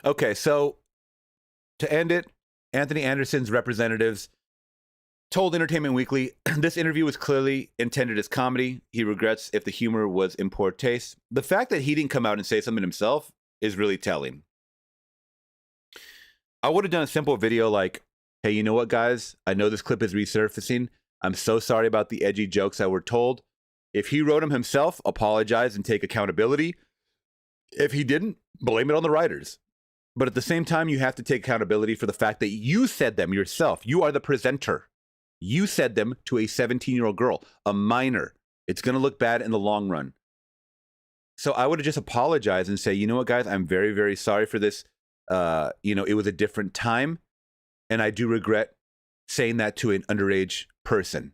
Okay, so to end it, Anthony Anderson's representatives told Entertainment Weekly, this interview was clearly intended as comedy. He regrets if the humor was in poor taste. The fact that he didn't come out and say something himself is really telling. I would have done a simple video like, hey, you know what, guys? I know this clip is resurfacing. I'm so sorry about the edgy jokes that were told. If he wrote them himself, apologize and take accountability. If he didn't, blame it on the writers. But at the same time, you have to take accountability for the fact that you said them yourself. You are the presenter. You said them to a 17-year-old girl, a minor. It's going to look bad in the long run. So I would have just apologized and say, you know what, guys, I'm very, very sorry for this. You know, it was a different time. And I do regret saying that to an underage person.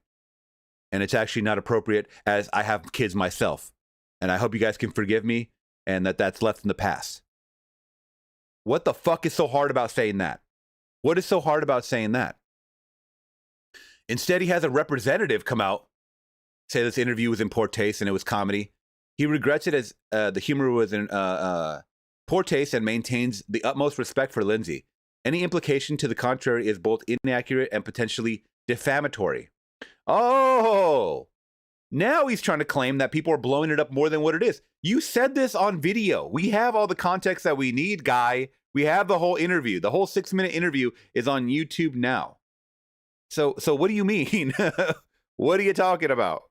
And it's actually not appropriate, as I have kids myself. And I hope you guys can forgive me and that's left in the past. What the fuck is so hard about saying that? What is so hard about saying that? Instead, he has a representative come out, say this interview was in poor taste and it was comedy. He regrets it as the humor was in poor taste and maintains the utmost respect for Lindsay. Any implication to the contrary is both inaccurate and potentially defamatory. Oh, now he's trying to claim that people are blowing it up more than what it is. You said this on video. We have all the context that we need, guy. We have the whole interview. The whole 6-minute interview is on YouTube now. So what do you mean? What are you talking about?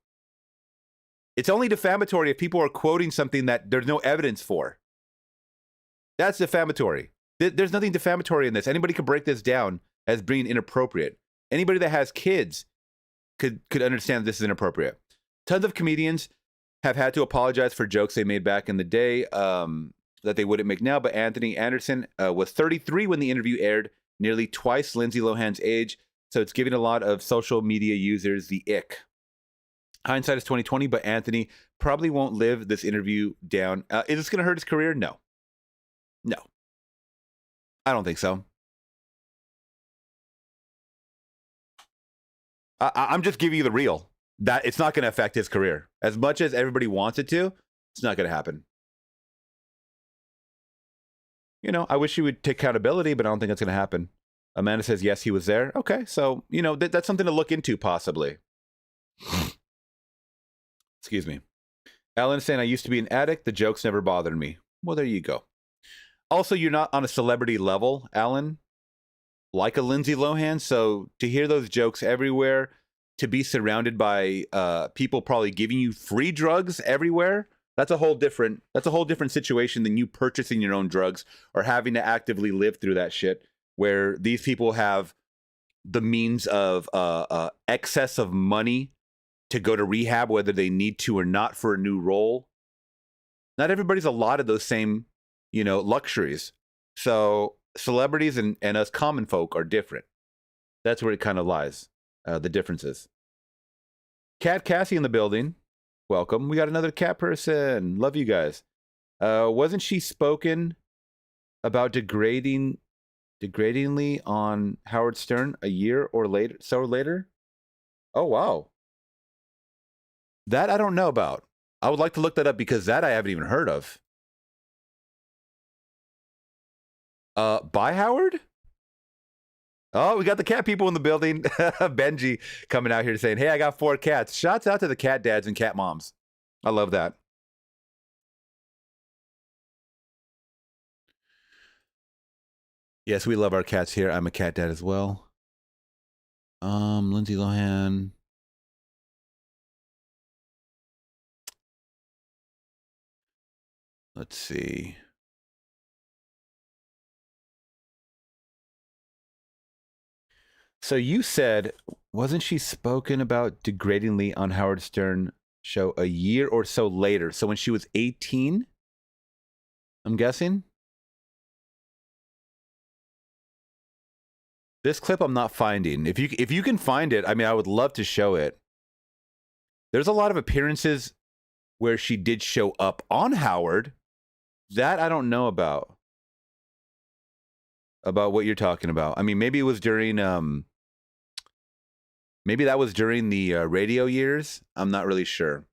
It's only defamatory if people are quoting something that there's no evidence for. That's defamatory. There's nothing defamatory in this. Anybody could break this down as being inappropriate. Anybody that has kids could understand this is inappropriate. Tons of comedians have had to apologize for jokes they made back in the day that they wouldn't make now. But Anthony Anderson was 33 when the interview aired, nearly twice Lindsay Lohan's age. So it's giving a lot of social media users the ick. Hindsight is 2020, but Anthony probably won't live this interview down. Is this going to hurt his career? No. I don't think so. I'm just giving you the real. That it's not going to affect his career. As much as everybody wants it to, it's not going to happen. You know, I wish he would take accountability, but I don't think that's going to happen. Amanda says, yes, he was there. Okay, so, you know, that's something to look into, possibly. Excuse me. Ellen saying, I used to be an addict. The jokes never bothered me. Well, there you go. Also, you're not on a celebrity level, Alan, like a Lindsay Lohan. So to hear those jokes everywhere, to be surrounded by people probably giving you free drugs everywhere. That's a whole different situation than you purchasing your own drugs or having to actively live through that shit, where these people have the means of excess of money to go to rehab, whether they need to or not, for a new role. Not everybody's allotted those same, luxuries. So celebrities and us common folk are different. That's where it kind of lies, the differences. Cat Cassie in the building. Welcome. We got another cat person. Love you guys. Wasn't she spoken about degradingly on Howard Stern a year or later? Oh, wow. That I don't know about. I would like to look that up because that I haven't even heard of. By Howard? Oh, we got the cat people in the building. Benji coming out here saying, hey, I got 4 cats. Shouts out to the cat dads and cat moms. I love that. Yes, we love our cats here. I'm a cat dad as well. Lindsay Lohan. Let's see. So you said, wasn't she spoken about degradingly on Howard Stern show a year or so later? So when she was 18, I'm guessing? This clip I'm not finding. If you can find it, I mean, I would love to show it. There's a lot of appearances where she did show up on Howard. That I don't know about what you're talking about. I mean, maybe it was during maybe that was during the radio years. I'm not really sure.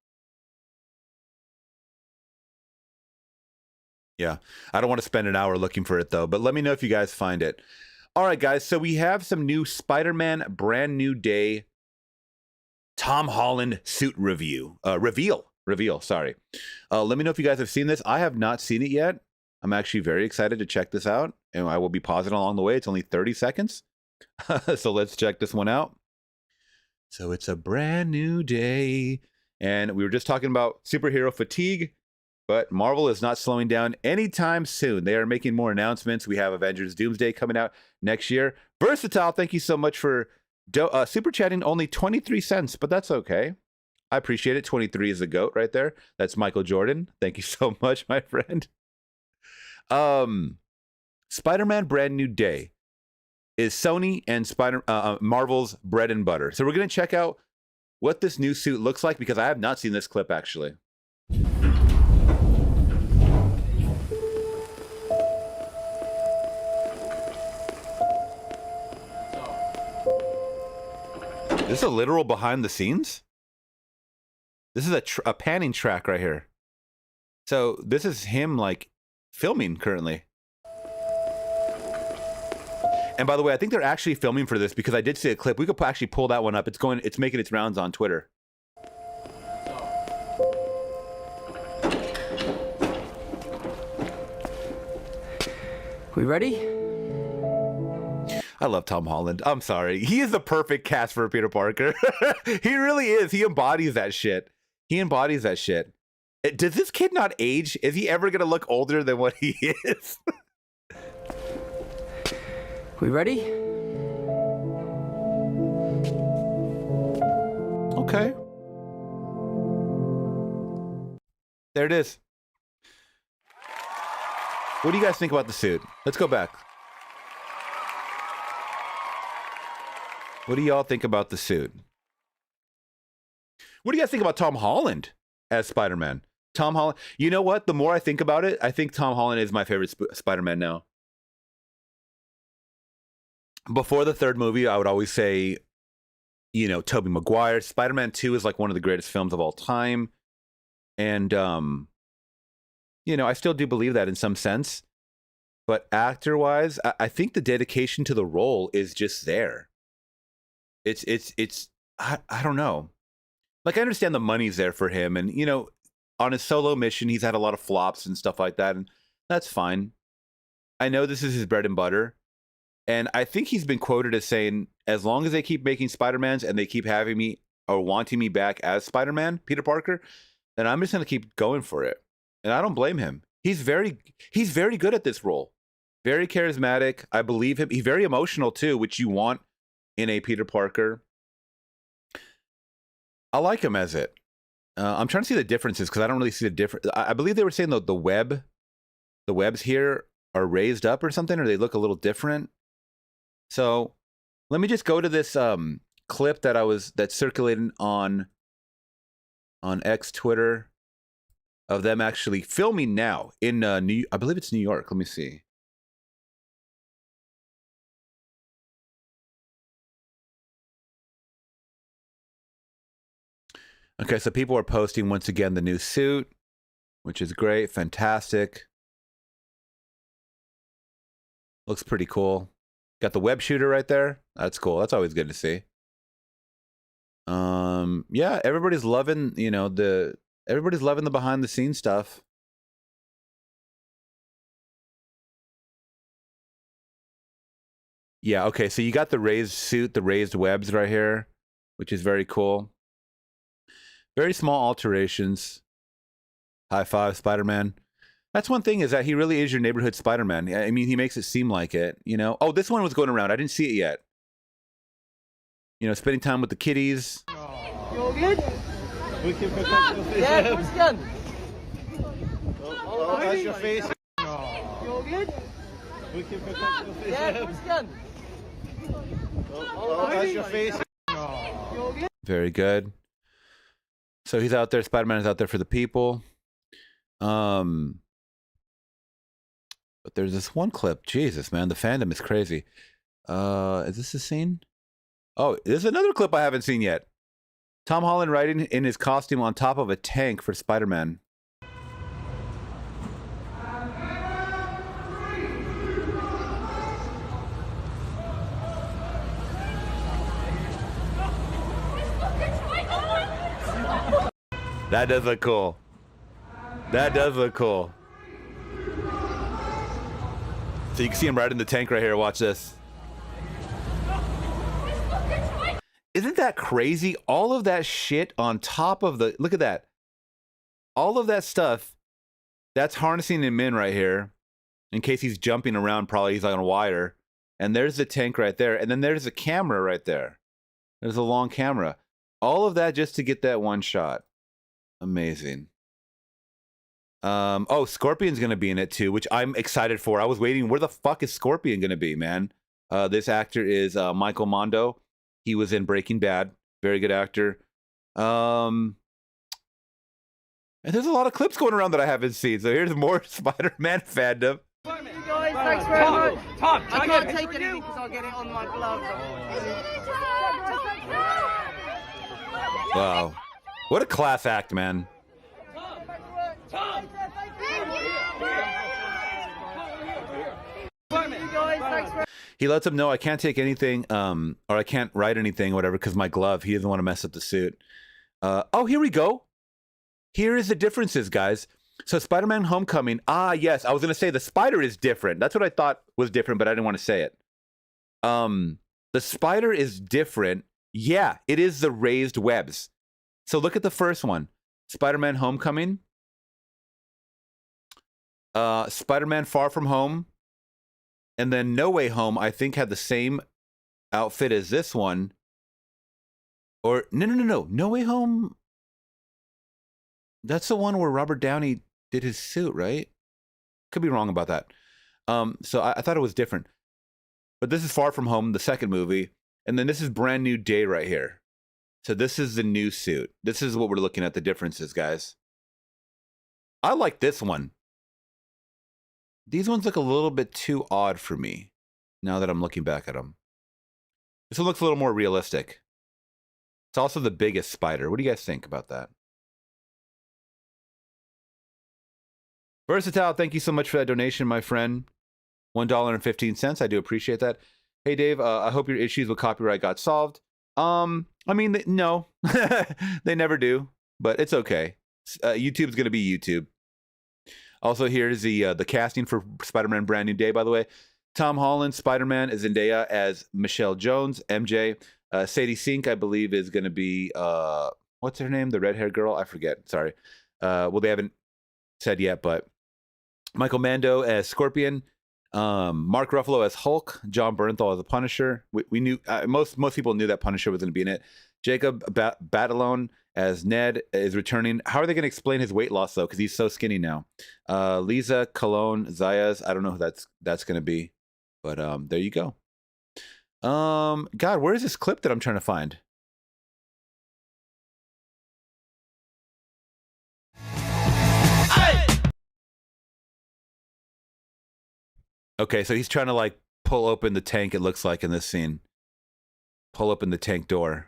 Yeah, I don't want to spend an hour looking for it though, but let me know if you guys find it. All right, guys, so we have some new Spider-Man Brand New Day Tom Holland suit reveal, sorry. Let me know if you guys have seen this. I have not seen it yet. I'm actually very excited to check this out, and I will be pausing along the way. It's only 30 seconds. So let's check this one out. So it's a brand new day, and we were just talking about superhero fatigue, but Marvel is not slowing down anytime soon. They are making more announcements. We have Avengers Doomsday coming out next year. Versatile, thank you so much for super chatting, only 23 cents, but that's okay. I appreciate it. 23 is a GOAT right there. That's Michael Jordan. Thank you so much, my friend. Spider-Man Brand New Day is Sony and Marvel's bread and butter. So we're going to check out what this new suit looks like because I have not seen this clip actually. This is a literal behind the scenes? This is a panning track right here. So this is him like filming currently. And by the way, I think they're actually filming for this because I did see a clip. We could actually pull that one up. It's making its rounds on Twitter. We ready? I love Tom Holland. I'm sorry. He is the perfect cast for Peter Parker. He really is. He embodies that shit. Does this kid not age? Is he ever going to look older than what he is? We ready? Okay. There it is. What do you guys think about the suit? Let's go back. What do y'all think about the suit? What do you guys think about Tom Holland as Spider-Man? Tom Holland. You know what? The more I think about it, I think Tom Holland is my favorite Spider-Man now. Before the third movie, I would always say, Tobey Maguire. Spider-Man 2 is like one of the greatest films of all time. And, I still do believe that in some sense. But actor-wise, I think the dedication to the role is just there. I don't know. Like, I understand the money's there for him. And, on his solo mission, he's had a lot of flops and stuff like that. And that's fine. I know this is his bread and butter. And I think he's been quoted as saying, as long as they keep making Spider-Mans and they keep having me or wanting me back as Spider-Man, Peter Parker, then I'm just going to keep going for it. And I don't blame him. He's very good at this role. Very charismatic. I believe him. He's very emotional too, which you want in a Peter Parker. I like him as it. I'm trying to see the differences because I don't really see the difference. I believe they were saying the webs here are raised up or something, or they look a little different. So let me just go to this clip that's circulating on X Twitter of them actually filming now in I believe it's New York. Let me see. Okay, so people are posting once again the new suit, which is great, fantastic. Looks pretty cool. Got the web shooter right there. That's cool. That's always good to see. Yeah, everybody's loving, everybody's loving the behind the scenes stuff. Yeah, okay, so you got the raised suit, the raised webs right here, which is very cool. Very small alterations. High five, Spider-Man. That's one thing, is that he really is your neighborhood Spider-Man. I mean, he makes it seem like it, Oh, this one was going around. I didn't see it yet. Spending time with the kitties. You all good? We can protect your face. Yeah, what's done? Oh, that's your face. You all good? We can protect your face. Yeah, what's done? Oh, that's your face. You all good? Very good. So he's out there. Spider-Man is out there for the people. But there's this one clip. Jesus, man, the fandom is crazy. Is this the scene? Oh, there's another clip I haven't seen yet. Tom Holland riding in his costume on top of a tank for Spider-Man. That does look cool. That does look cool. So you can see him riding the tank right here. Watch this. Isn't that crazy? All of that shit on top of the... Look at that. All of that stuff, that's harnessing him in right here. In case he's jumping around, probably he's on a wire. And there's the tank right there. And then there's a camera right there. There's a long camera. All of that just to get that one shot. Amazing. Oh, Scorpion's going to be in it too, which I'm excited for. I was waiting. Where the fuck is Scorpion going to be, man? This actor is Michael Mondo. He was in Breaking Bad. Very good actor. And there's a lot of clips going around that I haven't seen. So here's more Spider-Man fandom. Hey guys, thanks very much. Tom, I can't take anything because I'll get it on my glove. Wow. What a class act, man. Tom. He lets him know I can't take anything, or I can't write anything, whatever, because my glove. He doesn't want to mess up the suit. Oh, here we go. Here is the differences, guys. So Spider-Man Homecoming. Ah, yes. I was going to say the spider is different. That's what I thought was different, but I didn't want to say it. The spider is different. Yeah, it is the raised webs. So look at the first one. Spider-Man Homecoming. Spider-Man Far From Home. And then No Way Home, I think, had the same outfit as this one. Or, no. No Way Home. That's the one where Robert Downey did his suit, right? Could be wrong about that. So I thought it was different. But this is Far From Home, the second movie. And then this is Brand New Day right here. So this is the new suit. This is what we're looking at, the differences, guys. I like this one. These ones look a little bit too odd for me, now that I'm looking back at them. This one looks a little more realistic. It's also the biggest spider. What do you guys think about that? Versatile, thank you so much for that donation, my friend. $1.15. I do appreciate that. Hey, Dave, I hope your issues with copyright got solved. I mean, no. They never do, but it's okay. YouTube's going to be YouTube. Also, here's the casting for Spider-Man Brand New Day, by the way. Tom Holland, Spider-Man, is Zendaya as Michelle Jones, MJ. Sadie Sink, I believe, is going to be, what's her name? The red-haired girl? I forget. Sorry. Well, they haven't said yet, but Michael Mando as Scorpion. Mark Ruffalo as Hulk. John Bernthal as the Punisher. We knew, most people knew that Punisher was going to be in it. Jacob Batalon as Ned is returning. How are they going to explain his weight loss, though? Because he's so skinny now. Lisa Cologne Zayas. I don't know who that's going to be. But there you go. God, where is this clip that I'm trying to find? Okay, so he's trying to like pull open the tank, it looks like in this scene. Pull open the tank door.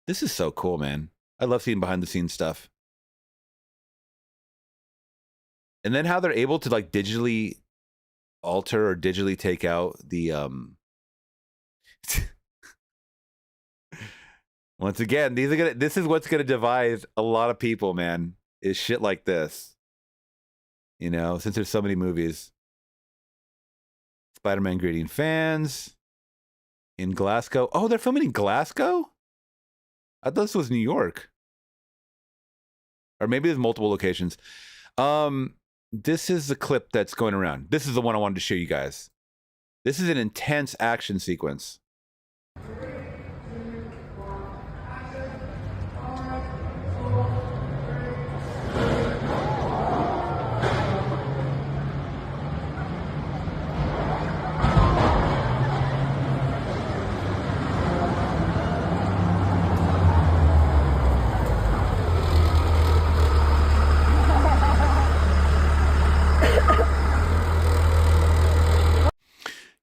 This is so cool, man. I love seeing behind the scenes stuff. And then how they're able to like digitally alter or digitally take out the once again, this is what's gonna divide a lot of people, man, is shit like this. You know, since there's so many movies. Spider-Man greeting fans in Glasgow. Oh, they're filming in Glasgow? I thought this was New York. Or maybe there's multiple locations. This is the clip that's going around. This is the one I wanted to show you guys. This is an intense action sequence.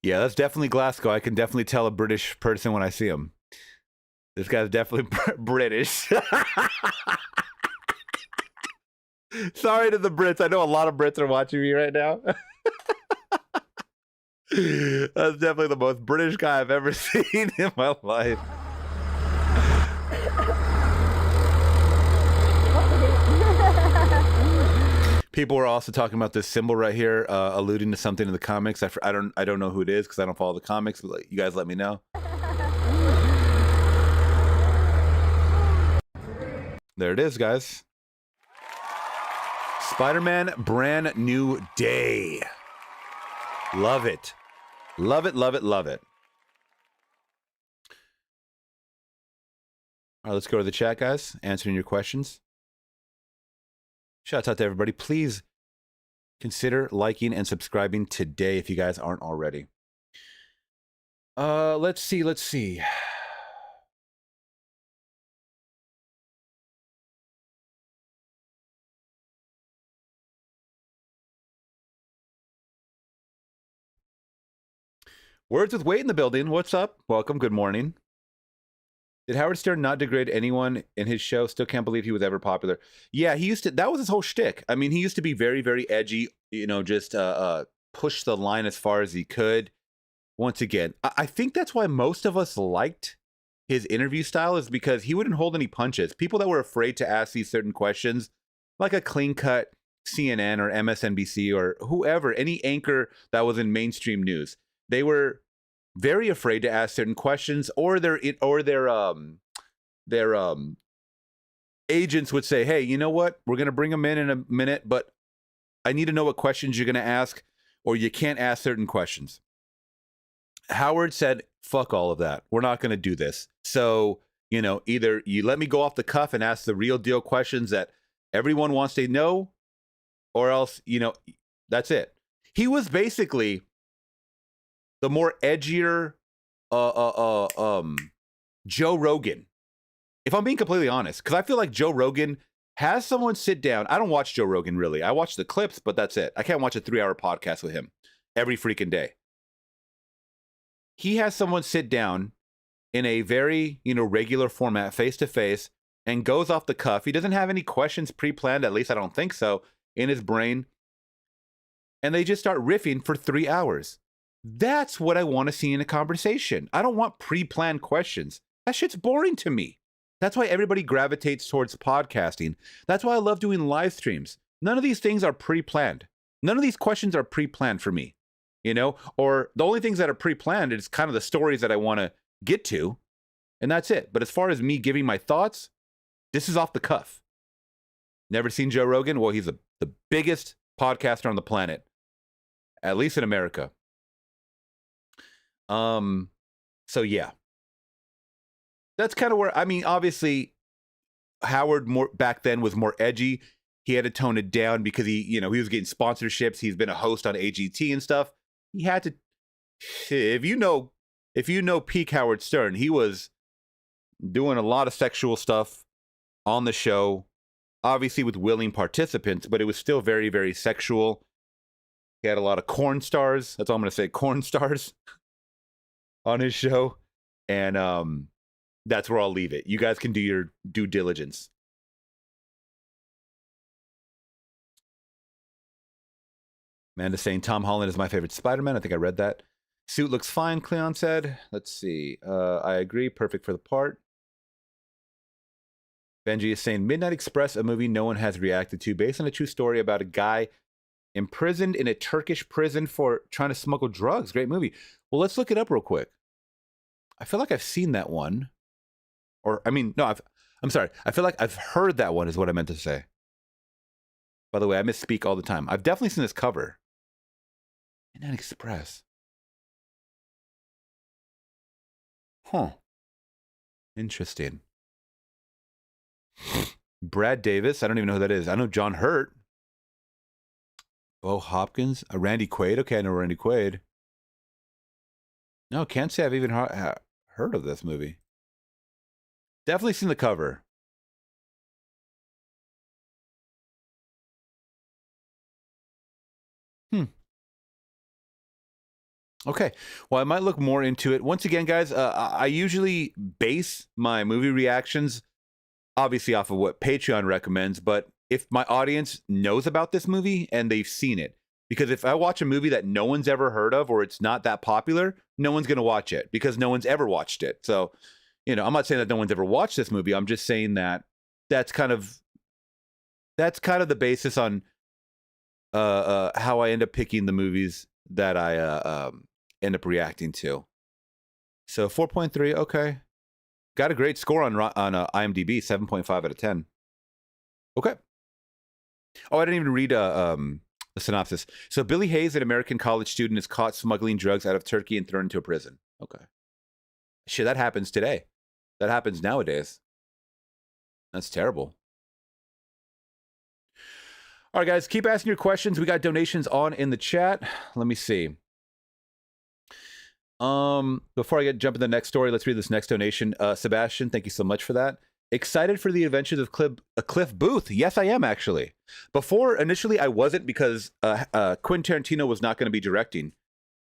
Yeah, that's definitely Glasgow. I can definitely tell a British person when I see him. This guy's definitely British. Sorry to the Brits. I know a lot of Brits are watching me right now. That's definitely the most British guy I've ever seen in my life. People were also talking about this symbol right here, alluding to something in the comics. I don't know who it is because I don't follow the comics, but you guys let me know. There it is, guys. Spider-Man Brand New Day. Love it. Love it, love it, love it. All right, let's go to the chat, guys. Answering your questions. Shouts out to everybody. Please consider liking and subscribing today if you guys aren't already. Let's see. Words with Weight in the building. What's up? Welcome. Good morning. Did Howard Stern not degrade anyone in his show? Still can't believe he was ever popular. Yeah, he used to. That was his whole shtick. I mean, he used to be very, very edgy. You know, just push the line as far as he could. Once again, I think that's why most of us liked his interview style, is because he wouldn't hold any punches. People that were afraid to ask these certain questions, like a clean-cut CNN or MSNBC or whoever, any anchor that was in mainstream news, they were very afraid to ask certain questions, or their agents would say, hey, you know what? We're going to bring them in a minute, but I need to know what questions you're going to ask, or you can't ask certain questions. Howard said, fuck all of that. We're not going to do this. So, you know, either you let me go off the cuff and ask the real deal questions that everyone wants to know, or else, you know, that's it. He was basically the more edgier Joe Rogan. If I'm being completely honest, because I feel like Joe Rogan has someone sit down. I don't watch Joe Rogan, really. I watch the clips, but that's it. I can't watch a 3-hour podcast with him every freaking day. He has someone sit down in a very, you know, regular format, face-to-face, and goes off the cuff. He doesn't have any questions pre-planned, at least I don't think so, in his brain. And they just start riffing for 3 hours. That's what I want to see in a conversation. I don't want pre-planned questions. That shit's boring to me. That's why everybody gravitates towards podcasting. That's why I love doing live streams. None of these things are pre-planned. None of these questions are pre-planned for me. you know, or the only things that are pre-planned is kind of the stories that I want to get to, and that's it. But as far as me giving my thoughts, this is off the cuff. Never seen Joe Rogan? Well, he's the biggest podcaster on the planet, at least in America. So yeah, that's kind of where, I mean, obviously Howard more back then was more edgy. He had to tone it down because he was getting sponsorships. He's been a host on AGT and stuff. He had to, if you know peak Howard Stern, he was doing a lot of sexual stuff on the show, obviously with willing participants, but it was still very, very sexual. He had a lot of corn stars. That's all I'm going to say, corn stars on his show. And that's where I'll leave it. You guys can do your due diligence. Amanda's saying Tom Holland is my favorite Spider-Man. I think I read that. Suit looks fine, Cleon said. Let's see. I agree. Perfect for the part. Benji is saying Midnight Express, a movie no one has reacted to, based on a true story about a guy imprisoned in a Turkish prison for trying to smuggle drugs. Great movie. Well, let's look it up real quick. I feel like I've seen that one. Or, I mean, no, I'm sorry. I feel like I've heard that one is what I meant to say. By the way, I misspeak all the time. I've definitely seen this cover. Midnight Express. Huh. Interesting. Brad Davis. I don't even know who that is. I know John Hurt. Bo Hopkins. Randy Quaid. Okay, I know Randy Quaid. No, can't say I've even heard of this movie. Definitely seen the cover. Okay. Well, I might look more into it. Once again, guys, I usually base my movie reactions obviously off of what Patreon recommends, but if my audience knows about this movie and they've seen it, because if I watch a movie that no one's ever heard of or it's not that popular, no one's going to watch it because no one's ever watched it. So, I'm not saying that no one's ever watched this movie. I'm just saying that that's kind of the basis on how I end up picking the movies that I end up reacting to. So 4.3, okay. Got a great score on IMDb, 7.5 out of 10. Okay. Oh, I didn't even read the synopsis. So Billy Hayes, an American college student, is caught smuggling drugs out of Turkey and thrown into a prison. Okay. Shit, that happens today. That happens nowadays. That's terrible. All right, guys, keep asking your questions. We got donations on in the chat. Let me see. Before I jump into the next story, let's read this next donation. Sebastian, thank you so much for that. Excited for the adventures of Cliff Booth. Yes, I am, actually. Before, initially, I wasn't because Quentin Tarantino was not going to be directing.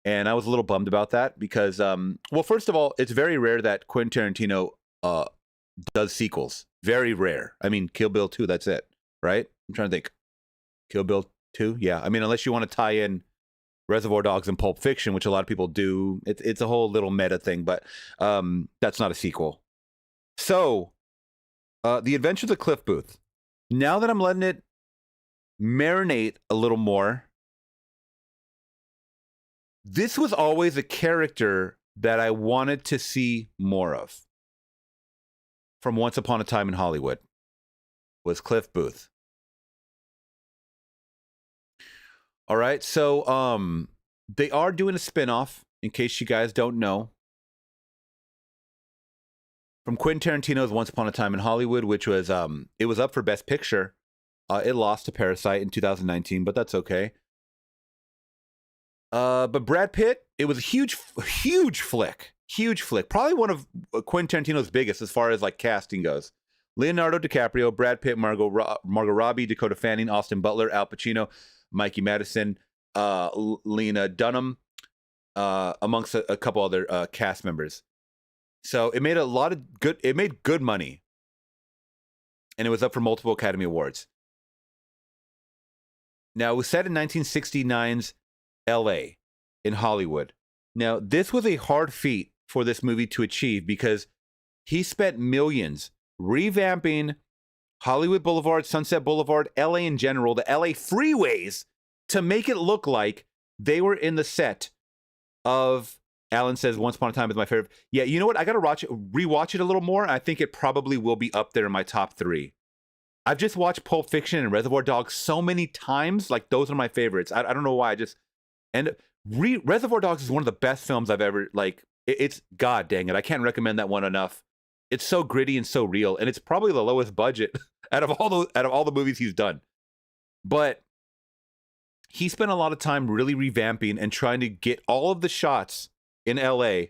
And I was a little bummed about that because, well, first of all, it's very rare that Quentin Tarantino does sequels. Very rare. I mean, Kill Bill 2, that's it, right? I'm trying to think. Kill Bill 2? Yeah. I mean, unless you want to tie in Reservoir Dogs and Pulp Fiction, which a lot of people do. It's a whole little meta thing, but that's not a sequel. So, The Adventures of Cliff Booth. Now that I'm letting it marinate a little more, this was always a character that I wanted to see more of from Once Upon a Time in Hollywood, was Cliff Booth. All right, so they are doing a spinoff, in case you guys don't know, from Quentin Tarantino's Once Upon a Time in Hollywood, which was it was up for Best Picture. It lost to Parasite in 2019, but that's okay. But Brad Pitt, it was a huge flick. Huge flick. Probably one of Quentin Tarantino's biggest as far as like casting goes. Leonardo DiCaprio, Brad Pitt, Margot Robbie, Dakota Fanning, Austin Butler, Al Pacino, Mikey Madison, Lena Dunham, amongst a couple other cast members. So it made it made good money. And it was up for multiple Academy Awards. Now, it was set in 1969's LA in Hollywood. Now, this was a hard feat for this movie to achieve because he spent millions revamping Hollywood Boulevard, Sunset Boulevard, LA in general, the LA freeways, to make it look like they were in the set of, Alan says Once Upon a Time is my favorite. Yeah, you know what? I got to rewatch it a little more. I think it probably will be up there in my top 3. I've just watched Pulp Fiction and Reservoir Dogs so many times. Like, those are my favorites. I don't know why. Reservoir Dogs is one of the best films I've ever, like, it's, god dang it, I can't recommend that one enough. It's so gritty and so real, and it's probably the lowest budget out of all the movies he's done. But he spent a lot of time really revamping and trying to get all of the shots in LA,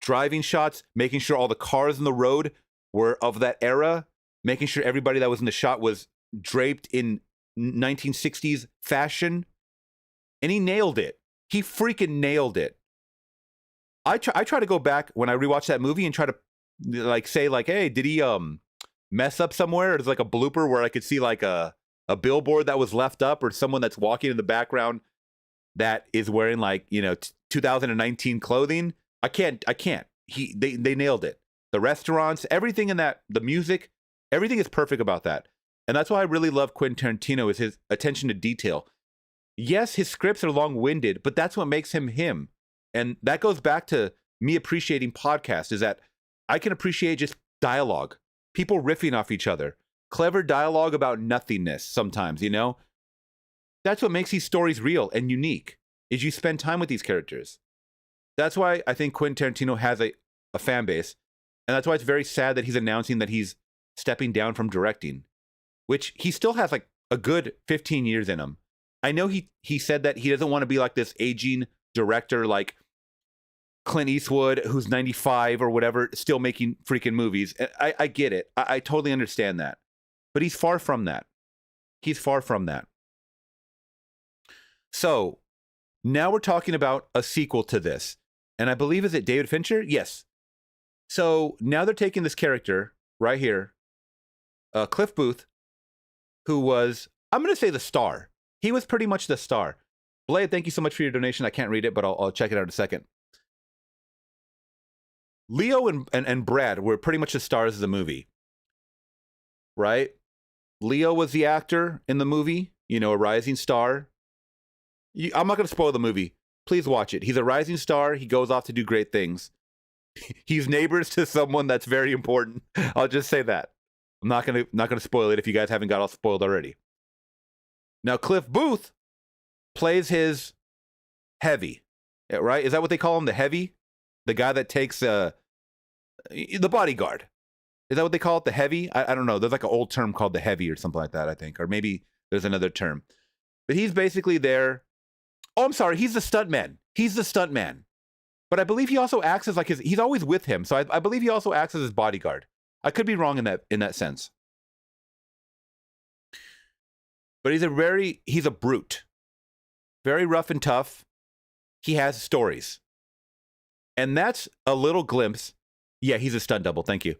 driving shots, making sure all the cars in the road were of that era, making sure everybody that was in the shot was draped in 1960s fashion. And he nailed it. He freaking nailed it. I try to go back when I rewatch that movie and try to like say like, hey, did he mess up somewhere? Or there's like a blooper where I could see like a billboard that was left up, or someone that's walking in the background that is wearing like, 2019 clothing. I can't. They nailed it. The restaurants, everything in that, the music, everything is perfect about that. And that's why I really love Quentin Tarantino, is his attention to detail. Yes, his scripts are long-winded, but that's what makes him him. And that goes back to me appreciating podcasts, is that I can appreciate just dialogue, people riffing off each other, clever dialogue about nothingness sometimes, That's what makes these stories real and unique, is you spend time with these characters. That's why I think Quentin Tarantino has a fan base. And that's why it's very sad that he's announcing that he's stepping down from directing, which he still has like a good 15 years in him. I know he said that he doesn't want to be like this aging director like Clint Eastwood, who's 95 or whatever, still making freaking movies. I get it. I totally understand that. But he's far from that. He's far from that. So now we're talking about a sequel to this. And I believe, is it David Fincher? Yes. So now they're taking this character right here, Cliff Booth, who was, I'm going to say the star. He was pretty much the star. Blade, thank you so much for your donation. I can't read it, but I'll check it out in a second. Leo and Brad were pretty much the stars of the movie, right? Leo was the actor in the movie, a rising star. I'm not going to spoil the movie. Please watch it. He's a rising star. He goes off to do great things. He's neighbors to someone that's very important. I'll just say that. I'm not gonna spoil it if you guys haven't got all spoiled already. Now, Cliff Booth plays his heavy, right? Is that what they call him? The heavy? The guy that takes the bodyguard. Is that what they call it? The heavy? I don't know. There's like an old term called the heavy or something like that, I think. Or maybe there's another term. But he's basically there. Oh, I'm sorry. He's the stuntman. He's the stuntman. But I believe he also acts as like he's always with him. So I believe he also acts as his bodyguard. I could be wrong in that sense. But he's a brute. Very rough and tough. He has stories. And that's a little glimpse. Yeah, he's a stunt double. Thank you.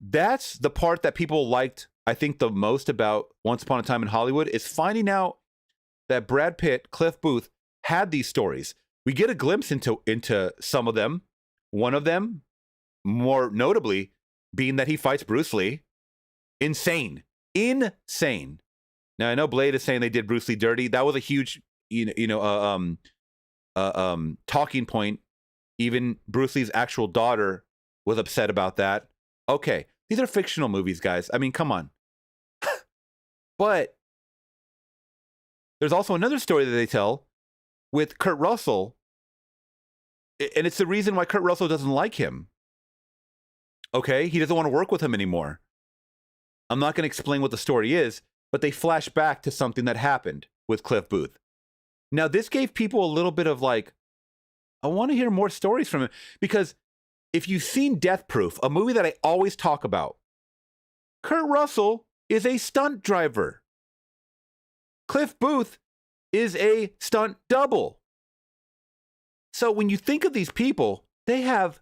That's the part that people liked, I think, the most about Once Upon a Time in Hollywood, is finding out that Brad Pitt, Cliff Booth, had these stories. We get a glimpse into some of them. One of them, more notably, being that he fights Bruce Lee. Insane. Now, I know Blade is saying they did Bruce Lee dirty. That was a huge, talking point. Even Bruce Lee's actual daughter was upset about that. Okay, these are fictional movies, guys. I mean, come on. But there's also another story that they tell with Kurt Russell, and it's the reason why Kurt Russell doesn't like him. Okay, he doesn't want to work with him anymore. I'm not going to explain what the story is, but they flash back to something that happened with Cliff Booth. Now, this gave people a little bit of like, I want to hear more stories from him. Because if you've seen Death Proof, a movie that I always talk about, Kurt Russell is a stunt driver. Cliff Booth is a stunt double. So when you think of these people, they have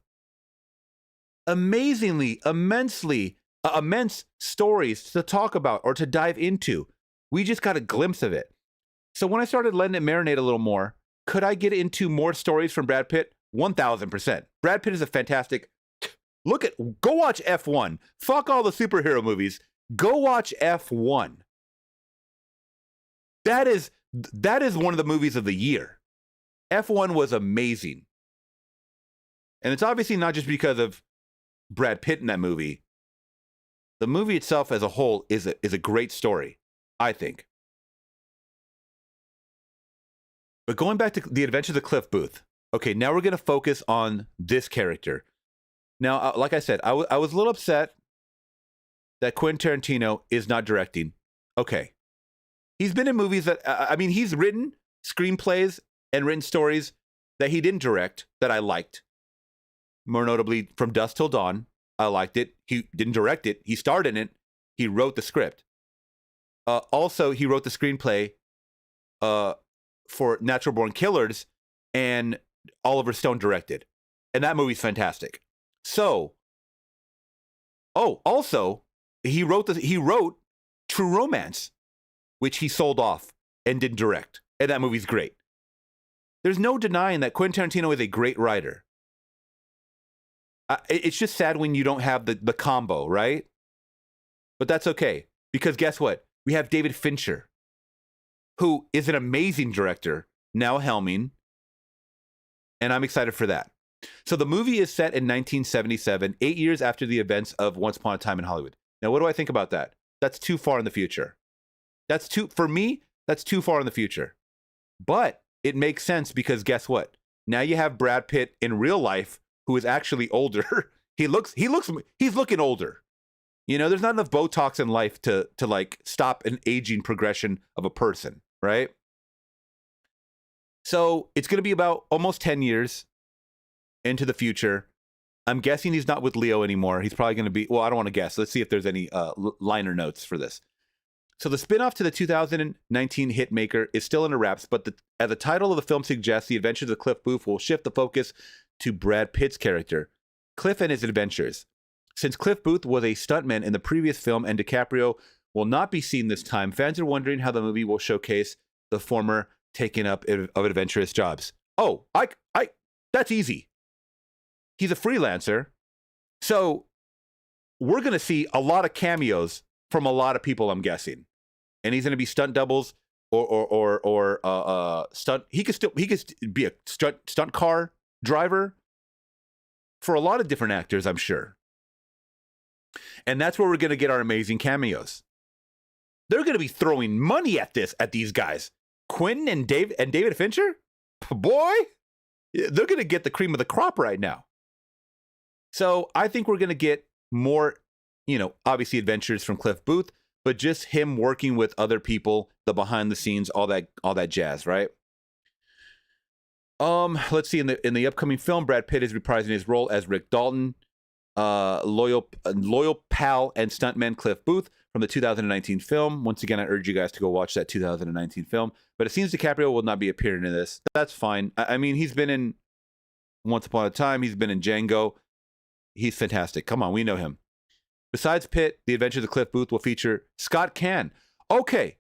immense stories to talk about or to dive into. We just got a glimpse of it. So when I started letting it marinate a little more, could I get into more stories from Brad Pitt? 1000%. Brad Pitt is a fantastic. Go watch F1. Fuck all the superhero movies. Go watch F1. That is one of the movies of the year. F1 was amazing. And it's obviously not just because of Brad Pitt in that movie. The movie itself as a whole is a great story, I think. But going back to The Adventures of Cliff Booth. Okay, now we're going to focus on this character. Now, like I said, I was a little upset that Quentin Tarantino is not directing. Okay. He's been in movies that, he's written screenplays and written stories that he didn't direct that I liked. More notably, From Dusk Till Dawn. I liked it. He didn't direct it. He starred in it. He wrote the script. Also, he wrote the screenplay for Natural Born Killers, and Oliver Stone directed. And that movie's fantastic. So, also, he wrote True Romance, which he sold off and didn't direct. And that movie's great. There's no denying that Quentin Tarantino is a great writer. It's just sad when you don't have the combo, right? But that's okay. Because guess what? We have David Fincher, who is an amazing director, now helming. And I'm excited for that. So the movie is set in 1977, 8 years after the events of Once Upon a Time in Hollywood. Now, what do I think about that? That's too far in the future. For me, that's too far in the future. But it makes sense because guess what? Now you have Brad Pitt in real life, who is actually older. He's looking older. You know, there's not enough Botox in life to like stop an aging progression of a person, right? So it's going to be about almost 10 years into the future. I'm guessing he's not with Leo anymore. He's probably going to be, well, I don't want to guess. Let's see if there's any liner notes for this. So the spinoff to the 2019 hitmaker is still in the wraps, but as the title of the film suggests, The Adventures of Cliff Booth will shift the focus to Brad Pitt's character, Cliff and his adventures. Since Cliff Booth was a stuntman in the previous film and DiCaprio will not be seen this time, fans are wondering how the movie will showcase the former taking up of adventurous jobs. Oh, that's easy. He's a freelancer, so we're going to see a lot of cameos from a lot of people, I'm guessing. And he's going to be stunt doubles or stunt. He could be a stunt car driver for a lot of different actors, I'm sure. And that's where we're going to get our amazing cameos. They're going to be throwing money at these guys. Quentin and David Fincher? Boy, they're going to get the cream of the crop right now. So I think we're going to get more, obviously adventures from Cliff Booth, but just him working with other people, the behind the scenes, all that jazz, right? Let's see. In the upcoming film, Brad Pitt is reprising his role as Rick Dalton, loyal pal and stuntman Cliff Booth from the 2019 film. Once again, I urge you guys to go watch that 2019 film. But it seems DiCaprio will not be appearing in this. That's fine. I mean, he's been in Once Upon a Time. He's been in Django. He's fantastic. Come on, we know him. Besides Pitt, The Adventures of Cliff Booth will feature Scott Caan. Okay,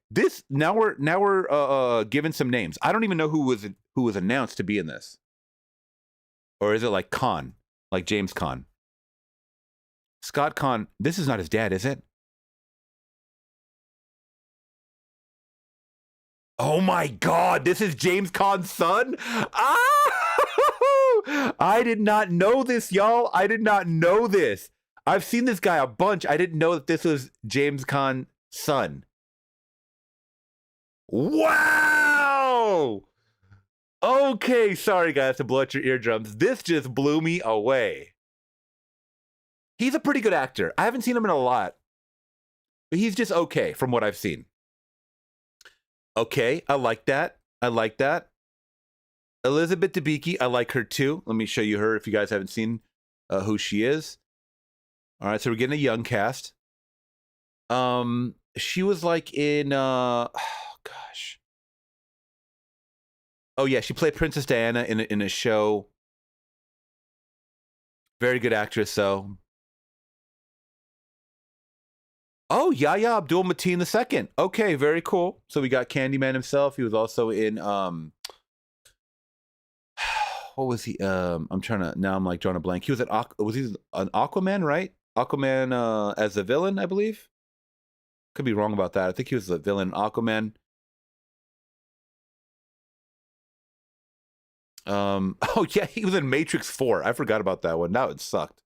now we're giving some names. I don't even know who was announced to be in this. Or is it like Caan, like James Caan? Scott Caan. This is not his dad, is it? Oh my God, this is James Caan's son? Ah! I did not know this, y'all. I did not know this. I've seen this guy a bunch. I didn't know that this was James Caan's son. Wow! Okay, sorry guys to blow out your eardrums. This just blew me away. He's a pretty good actor. I haven't seen him in a lot, but he's just okay from what I've seen. Okay, I like that. Elizabeth Debicki, I like her too. Let me show you her if you guys haven't seen who she is. All right, so we're getting a young cast. She was like in gosh. Oh yeah, she played Princess Diana in a show. Very good actress, though. Oh, Yahya Abdul-Mateen II. Okay, very cool. So we got Candyman himself. He was also in what was he? I'm like drawing a blank. He was an Aquaman, right? Aquaman as the villain, I believe. Could be wrong about that. I think he was the villain in Aquaman. Oh yeah, he was in Matrix 4. I forgot about that one. Now it sucked.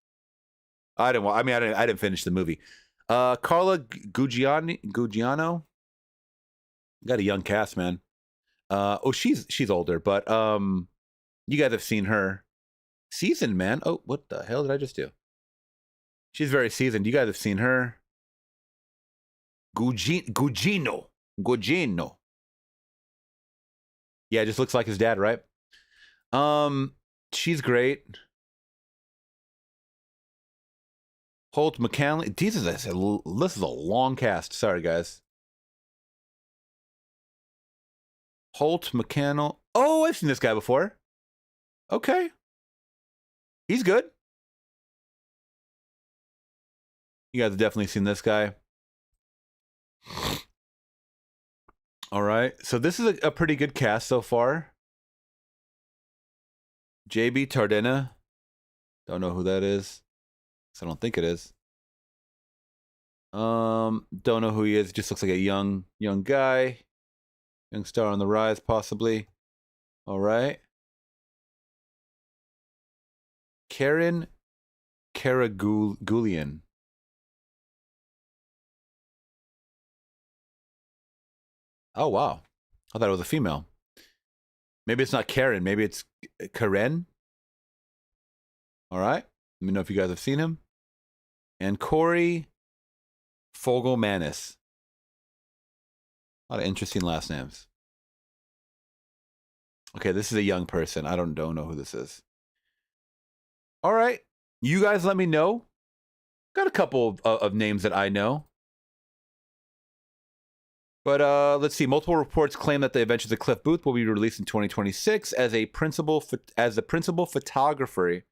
I didn't finish the movie. Carla Guggiano. Got a young cast, man. She's older, but you guys have seen her. Seasoned, man. Oh, what the hell did I just do? She's very seasoned. You guys have seen her. Gugino. Yeah, just looks like his dad, right? She's great. Holt McCallum. This is a long cast. Sorry, guys. Holt McCannell. Oh, I've seen this guy before. Okay. He's good. You guys have definitely seen this guy. All right. So this is a pretty good cast so far. JB Tardena. Don't know who that is. So I don't think it is. Don't know who he is. Just looks like a young guy. Young star on the rise, possibly. All right. Karen Karagulian. Oh, wow. I thought it was a female. Maybe it's not Karen. Maybe it's Karen. All right. Let me know if you guys have seen him. And Corey Fogelmanis. A lot of interesting last names. Okay, this is a young person. I don't know who this is. All right. You guys let me know. Got a couple of names that I know. But let's see. Multiple reports claim that The Adventures of Cliff Booth will be released in 2026 as the principal photography,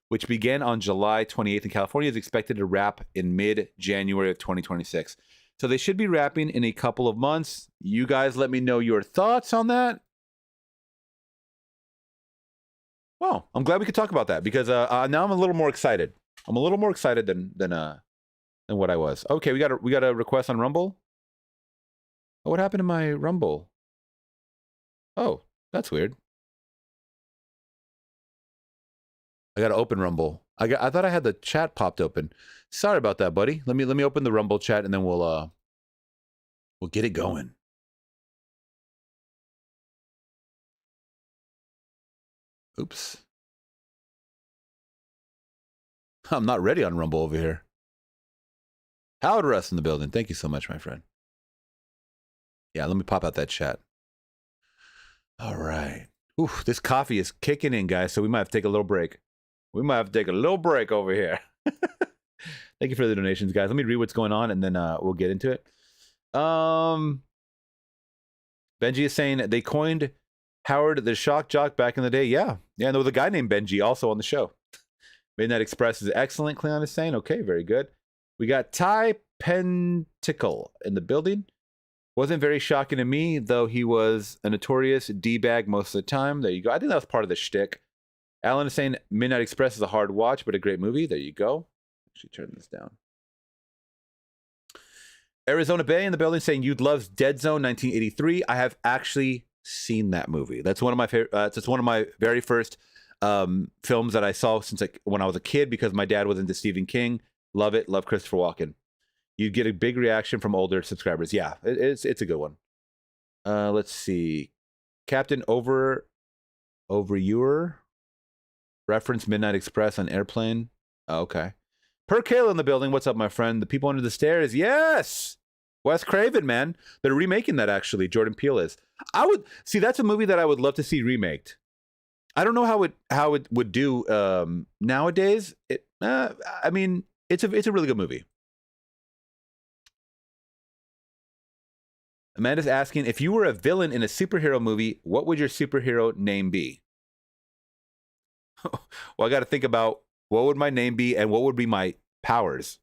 which began on July 28th in California, is expected to wrap in mid-January of 2026. So they should be wrapping in a couple of months. You guys let me know your thoughts on that. Well, I'm glad we could talk about that because now I'm a little more excited. I'm a little more excited than what I was. Okay, we got a request on Rumble. Oh, what happened to my Rumble? Oh, that's weird. I got to open Rumble. I thought I had the chat popped open. Sorry about that, buddy. Let me open the Rumble chat and then we'll get it going. Oops. I'm not ready on Rumble over here. Howard Russ in the building. Thank you so much, my friend. Yeah, let me pop out that chat. All right. Oof, this coffee is kicking in, guys, so we might have to take a little break. We might have to take a little break over here. Thank you for the donations, guys. Let me read what's going on, and then we'll get into it. Benji is saying they coined Howard the Shock Jock back in the day. Yeah, and there was a guy named Benji also on the show. Midnight Express is excellent, Cleon is saying. Okay, very good. We got Ty Penticle in the building. Wasn't very shocking to me, though he was a notorious D-bag most of the time. There you go. I think that was part of the shtick. Alan is saying Midnight Express is a hard watch, but a great movie. There you go. Actually, turn this down. Arizona Bay in the building saying you'd love Dead Zone 1983. I have actually seen that movie. That's one of my favorite. It's one of my very first films that I saw since when I was a kid because my dad was into Stephen King. Love it. Love Christopher Walken. You get a big reaction from older subscribers. Yeah, it's a good one. Let's see. Captain Overewer reference Midnight Express on Airplane. Oh, okay. Per Kale in the building. What's up, my friend? The People Under the Stairs. Yes. Wes Craven, man. They're remaking that actually. Jordan Peele is. I would see. That's a movie that I would love to see remaked. I don't know how it would do nowadays. I mean, it's a really good movie. Amanda's asking, if you were a villain in a superhero movie, what would your superhero name be? Well, I got to think about what would my name be and what would be my powers.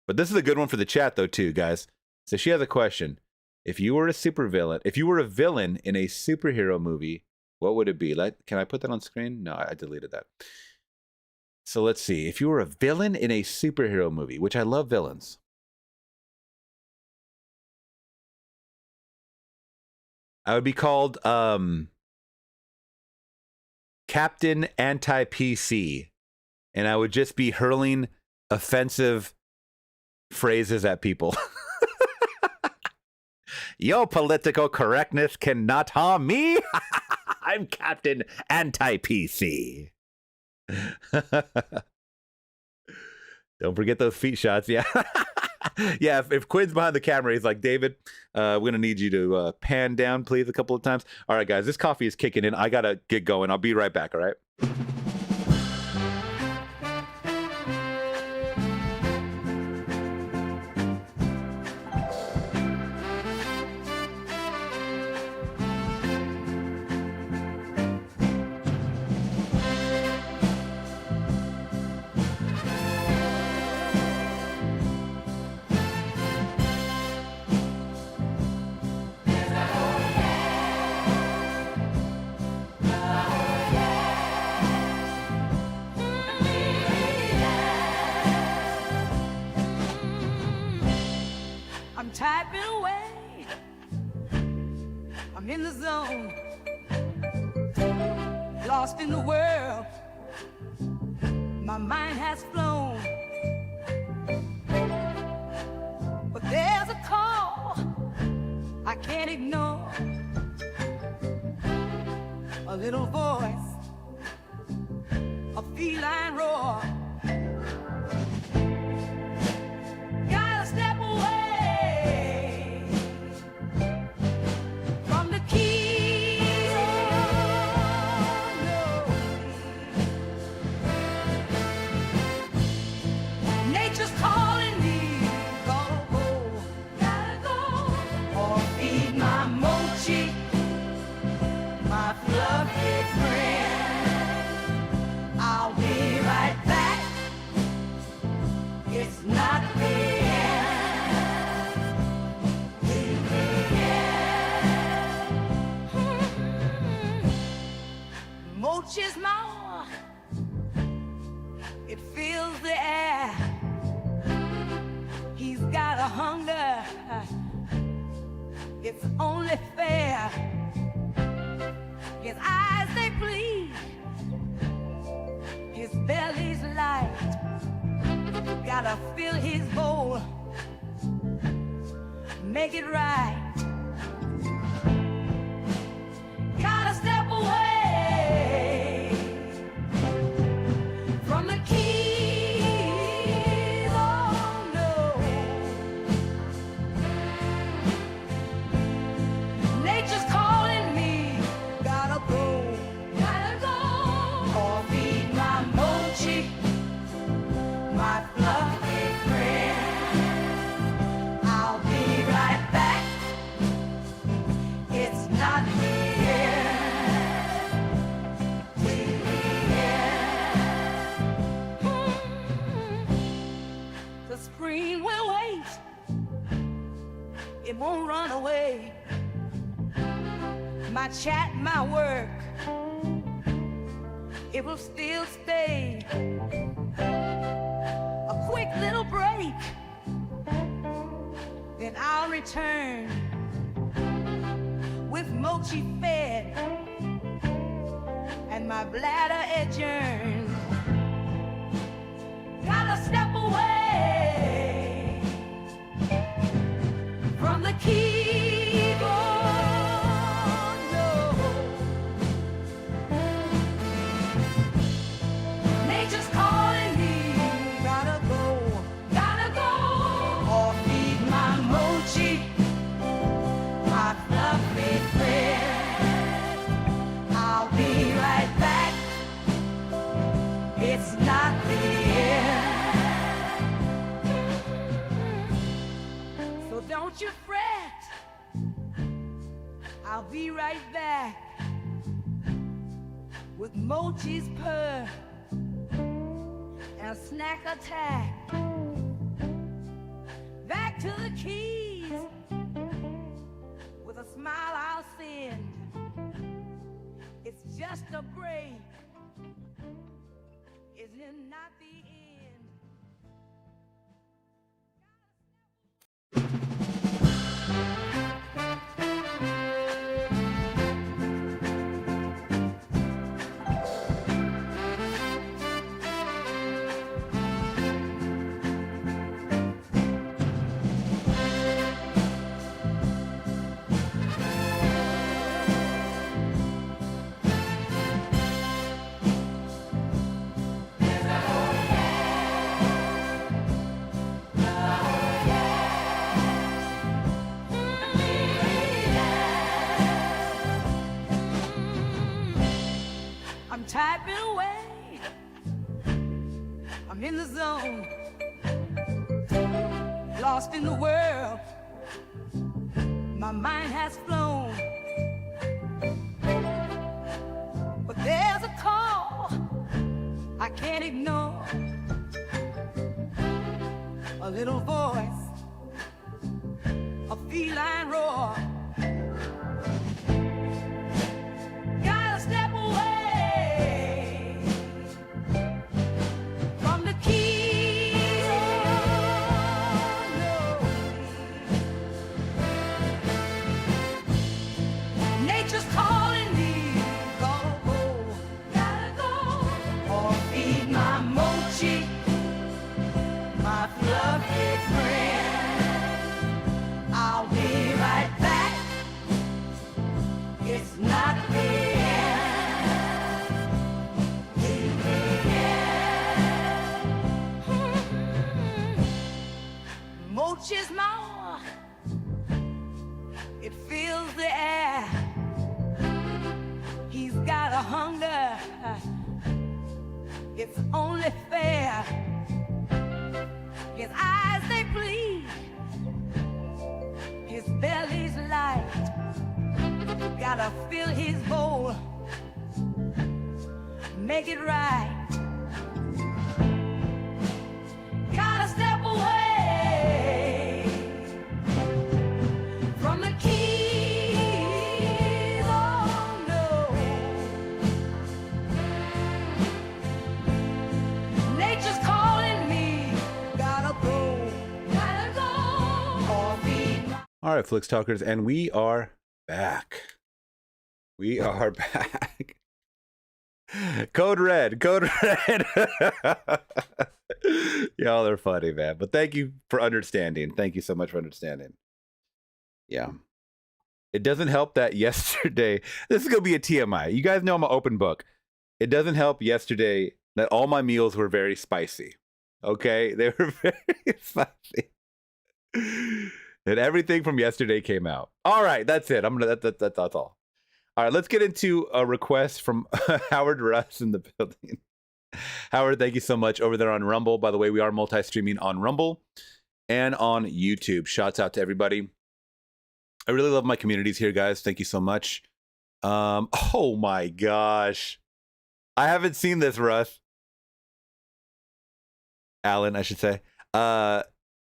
But this is a good one for the chat, though, too, guys. So she has a question. If you were a villain in a superhero movie, what would it be? Can I put that on screen? No, I deleted that. So let's see. If you were a villain in a superhero movie, which I love villains. I would be called Captain Anti-PC, and I would just be hurling offensive phrases at people. Your political correctness cannot harm me. I'm Captain Anti-PC. Don't forget those feet shots. Yeah. Yeah, if Quinn's behind the camera, he's like, David, we're going to need you to pan down, please, a couple of times. All right, guys, this coffee is kicking in. I got to get going. I'll be right back, all right? I'm typing away. I'm in the zone. Lost in the world. My mind has flown. But there's a call I can't ignore. A little voice, a feline roar. Gotta step away from the keys. Oh, no. Nature's calling me. Gotta go, or feed my mochi, my fluffy friend. I'll be right back. It's not the end. In the end. Mochi's mouth, it fills the air. He's got a hunger, it's only fair. His eyes, they bleed, his belly's light. Gotta fill his bowl, make it right. Gotta step away from the keys. Oh no. Nature's calling me. Gotta go, or feed my mochi, my fluffy friend. I'll be right back. It's not the end. Till the end. The screen will wait. It won't run away. My chat, my work, it will still stay. A quick little break, then I'll return with mochi fed and my bladder adjourned. Gotta step away from the keyboard. No. Nature's calling me. Gotta go, or feed my mochi, my fluffy friend. I'll be right back. It's not the end. So don't you fret. I'll be right back with mochi's purr and a snack attack. Back to the keys with a smile I'll send. It's just a break. Isn't it not the end? lost in the world. My mind has flown. But there's a call I can't ignore. A little voice, a feline roar. Gotta step away from the keys. Nature's calling me. Gotta go, or feed my mochi, my fluffy friend. I'll be right back. It's not the end. It's the end. Mochi's more. It fills the air. He's got a hunger. It's only fair. His eyes, they bleed. His belly's light. Gotta fill his bowl. Make it right. Gotta step away from the keys. Oh no. Nature's calling me. Gotta go. Gotta go. Or be my All right, Flix Talkers, and we are back. We are back. Code Red, Code Red. Y'all are funny, man. But thank you for understanding. Thank you so much for understanding. Yeah. It doesn't help that yesterday, this is going to be a TMI. You guys know I'm an open book. It doesn't help yesterday that all my meals were very spicy. Okay? They were very spicy. And everything from yesterday came out. All right, that's it. That's all. All right, let's get into a request from Howard Russ in the building. Howard, thank you so much over there on Rumble. By the way, we are multi-streaming on Rumble and on YouTube. Shouts out to everybody. I really love my communities here, guys. Thank you so much. Oh my gosh. I haven't seen this, Russ. Alan, I should say.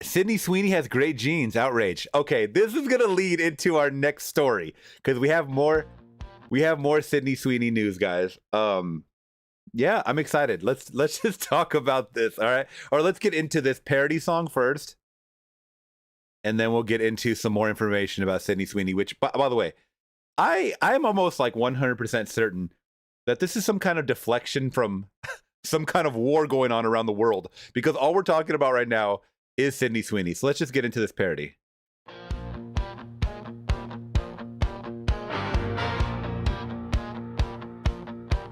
Sydney Sweeney has great genes. Outrage. Okay, this is gonna lead into our next story because we have more Sydney Sweeney news, guys. Yeah, I'm excited. Let's just talk about this, all right? Or let's get into this parody song first, and then we'll get into some more information about Sydney Sweeney. Which, by the way, I'm almost like 100% certain that this is some kind of deflection from some kind of war going on around the world, because all we're talking about right now is Sydney Sweeney. So let's just get into this parody.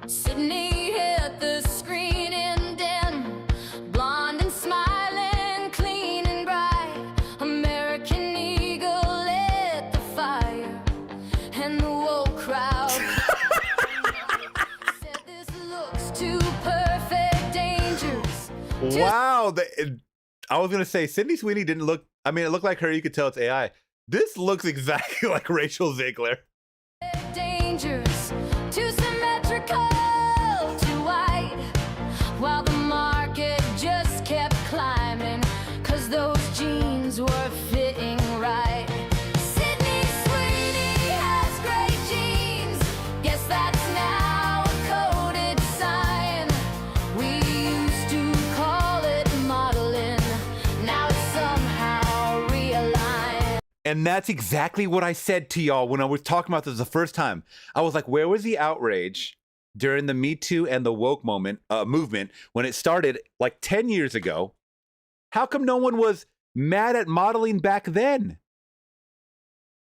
Sydney hit the screen in denim, blonde and smiling, clean and bright. American Eagle lit the fire, and the woke crowd said this looks too perfect, dangerous. Wow. I was going to say, Sydney Sweeney didn't look, I mean, it looked like her. You could tell it's AI. This looks exactly like Rachel Ziegler. Dangerous, too symmetrical, too white, while the market just kept climbing, 'cause those jeans were fitting right. Sydney Sweeney has great jeans. Guess that's now a coded sign. We used to call it modeling. Now it's somehow realigned. And that's exactly what I said to y'all when I was talking about this the first time. I was like, where was the outrage during the Me Too and the woke movement when it started like 10 years ago? How come no one was mad at modeling back then?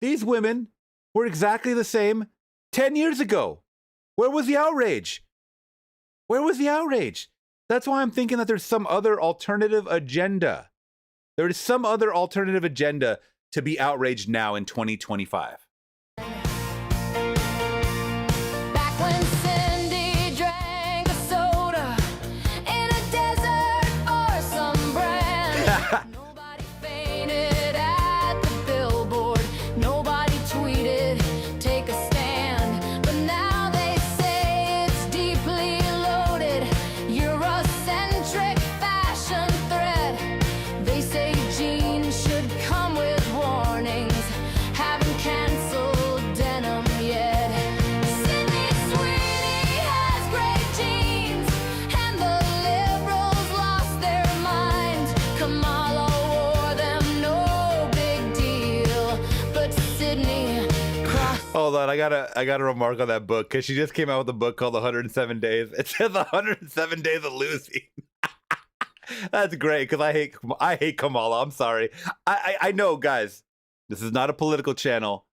These women were exactly the same 10 years ago. Where was the outrage? Where was the outrage? That's why I'm thinking that there's some other alternative agenda. There is some other alternative agenda to be outraged now in 2025. Back when Cindy drank a soda in a desert for some brand. Nobody fainted Hold on, I gotta remark on that book because she just came out with a book called 107 Days. It says 107 Days of Losing. That's great because I hate Kamala. I'm sorry. I know, guys. This is not a political channel.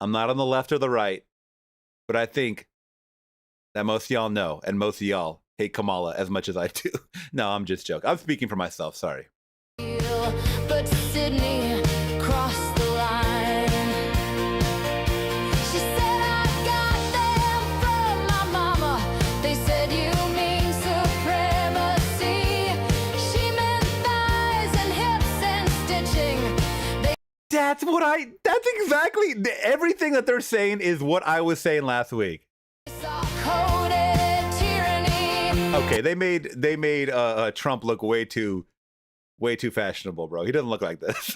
I'm not on the left or the right, but I think that most of y'all know, and most of y'all hate Kamala as much as I do. No, I'm just joking. I'm speaking for myself. Sorry. But Sydney crossed the line. She said, I got them from my mama. They said you mean supremacy. She meant thighs and hips and stitching. That's exactly everything that they're saying is what I was saying last week. Saw coded tyranny. Okay, they made Trump look way too fashionable, bro. He doesn't look like this.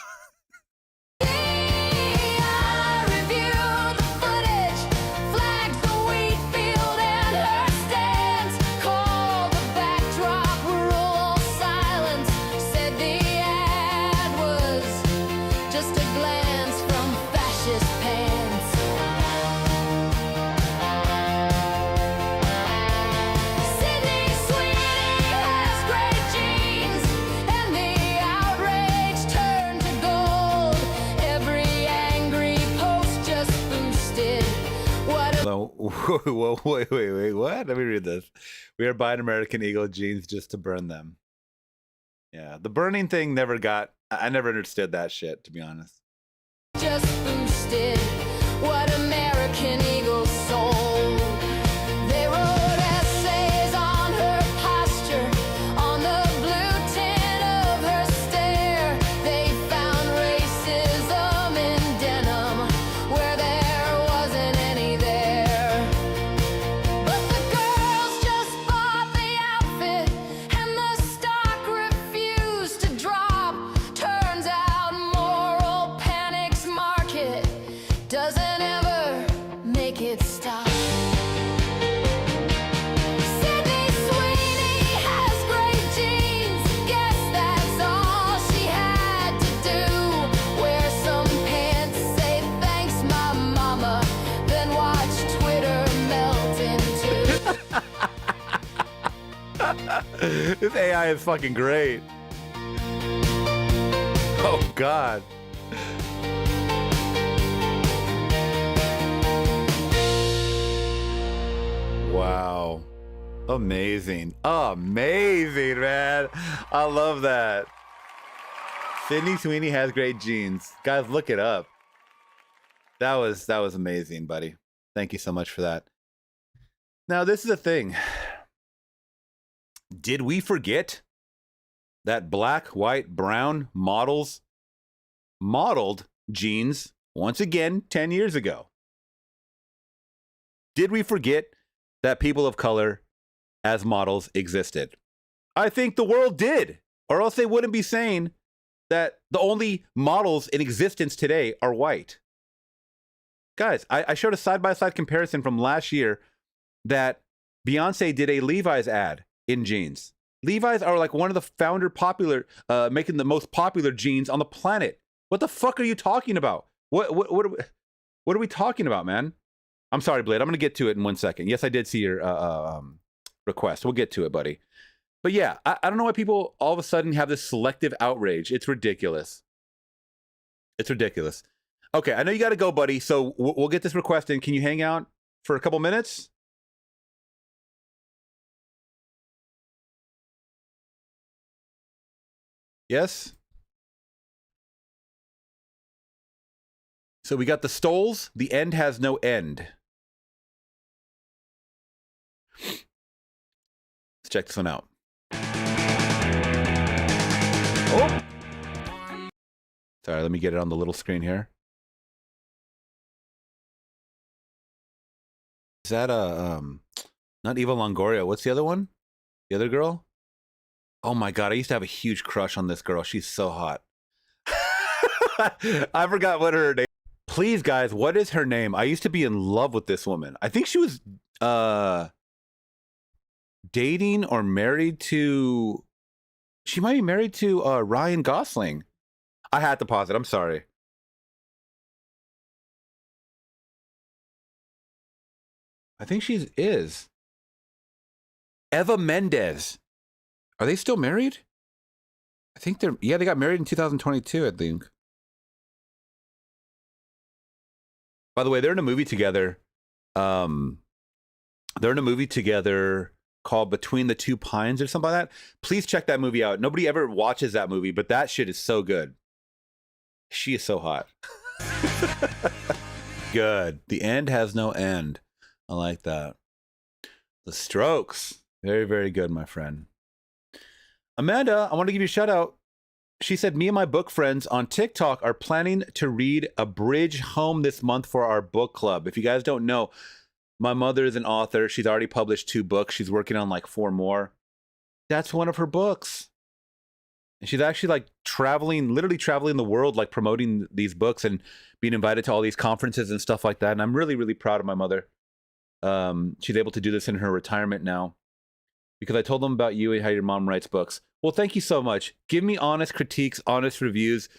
I reviewed the footage, flagged the wheat field and her stance, called the backdrop rural silence, said the ad was just a glance from fascist pants. Sydney Sweeney has great genes, and the outrage turned to gold. Every angry post just boosted what a Whoa, wait, what? Let me read this. We are buying American Eagle jeans just to burn them. Yeah, the burning thing I never understood that shit, to be honest. just boosted what American Eagle sold. They wrote essays on her posture, on the blue tint of her stare. They found racism in denim where there wasn't any there. But the girls just bought the outfit and the stock refused to drop. Turns out moral panic's market doesn't ever make it stop. Sydney Sweeney has great genes. Guess that's all she had to do. Wear some pants, say thanks, my mama, then watch Twitter melt into. This AI is fucking great. Oh God. Wow. Amazing. Amazing, man. I love that. Sydney Sweeney has great genes. Guys, look it up. That was amazing, buddy. Thank you so much for that. Now, this is the thing. Did we forget that black, white, brown models modeled jeans once again 10 years ago? Did we forget that people of color as models existed? I think the world did, or else they wouldn't be saying that the only models in existence today are white. Guys, I showed a side-by-side comparison from last year that Beyonce did a Levi's ad in jeans. Levi's are like one of the making the most popular jeans on the planet. What the fuck are you talking about? What are we talking about, man? I'm sorry, Blade. I'm going to get to it in 1 second. Yes, I did see your request. We'll get to it, buddy. But yeah, I don't know why people all of a sudden have this selective outrage. It's ridiculous. It's ridiculous. Okay, I know you got to go, buddy. So we'll get this request in. Can you hang out for a couple minutes? Yes? So we got the Stoles. The end has no end. Let's check this one out. Oh! Sorry, let me get it on the little screen here. Is that not Eva Longoria? What's the other one? The other girl? Oh my God, I used to have a huge crush on this girl. She's so hot. I forgot what her name. Please, guys, what is her name? I used to be in love with this woman. I think she was dating or married to... She might be married to Ryan Gosling. I had to pause it. I'm sorry. I think she is. Eva Mendes. Are they still married? I think they got married in 2022, I think. By the way, they're in a movie together. They're in a movie together called Between the Two Pines or something like that. Please check that movie out. Nobody ever watches that movie, but that shit is so good. She is so hot. Good. The end has no end. I like that. The Strokes. Very, very good, my friend. Amanda, I want to give you a shout out. She said, me and my book friends on TikTok are planning to read A Bridge Home this month for our book club. If you guys don't know, my mother is an author. She's already published 2 books. She's working on like 4 more. That's one of her books. And she's actually like literally traveling the world, like promoting these books and being invited to all these conferences and stuff like that. And I'm really, really proud of my mother. She's able to do this in her retirement now because I told them about you and how your mom writes books. Well, thank you so much. Give me honest critiques, honest reviews.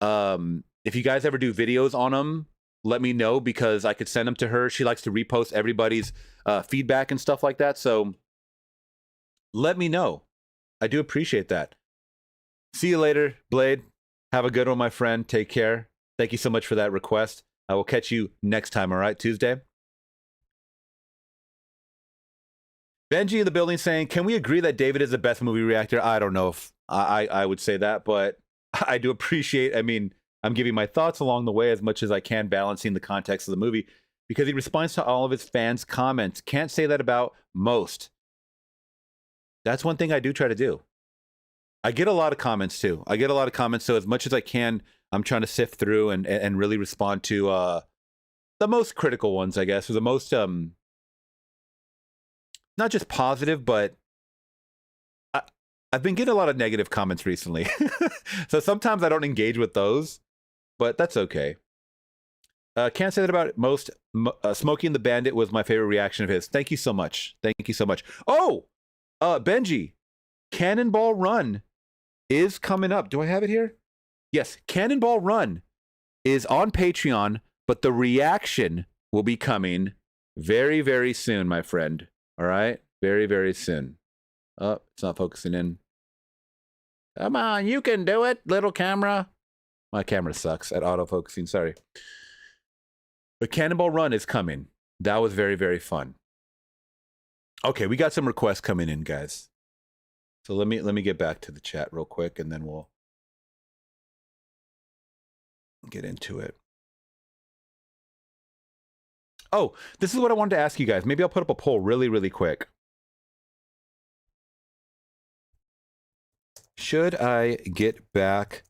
If you guys ever do videos on them, let me know because I could send them to her. She likes to repost everybody's feedback and stuff like that. So let me know. I do appreciate that. See you later, Blade. Have a good one, my friend. Take care. Thank you so much for that request. I will catch you next time, all right? Tuesday. Benji in the building saying, can we agree that David is the best movie reactor? I don't know if I would say that, but I do appreciate, I mean, I'm giving my thoughts along the way as much as I can, balancing the context of the movie, because he responds to all of his fans' comments. Can't say that about most. That's one thing I do try to do. I get a lot of comments too. So as much as I can, I'm trying to sift through and really respond to the most critical ones, I guess, or the most not just positive, but I've been getting a lot of negative comments recently. So sometimes I don't engage with those, but that's okay. Can't say that about most. Smokey and the Bandit was my favorite reaction of his. Thank you so much. Oh, Benji, Cannonball Run is coming up. Do I have it here? Yes, Cannonball Run is on Patreon, but the reaction will be coming very, very soon, my friend. All right? Very, very soon. Oh, it's not focusing in. Come on, you can do it, little camera. My camera sucks at autofocusing, sorry. But Cannonball Run is coming. That was very, very fun. Okay, we got some requests coming in, guys. So let me get back to the chat real quick, and then we'll get into it. Oh, this is what I wanted to ask you guys. Maybe I'll put up a poll really, really quick. Should I get back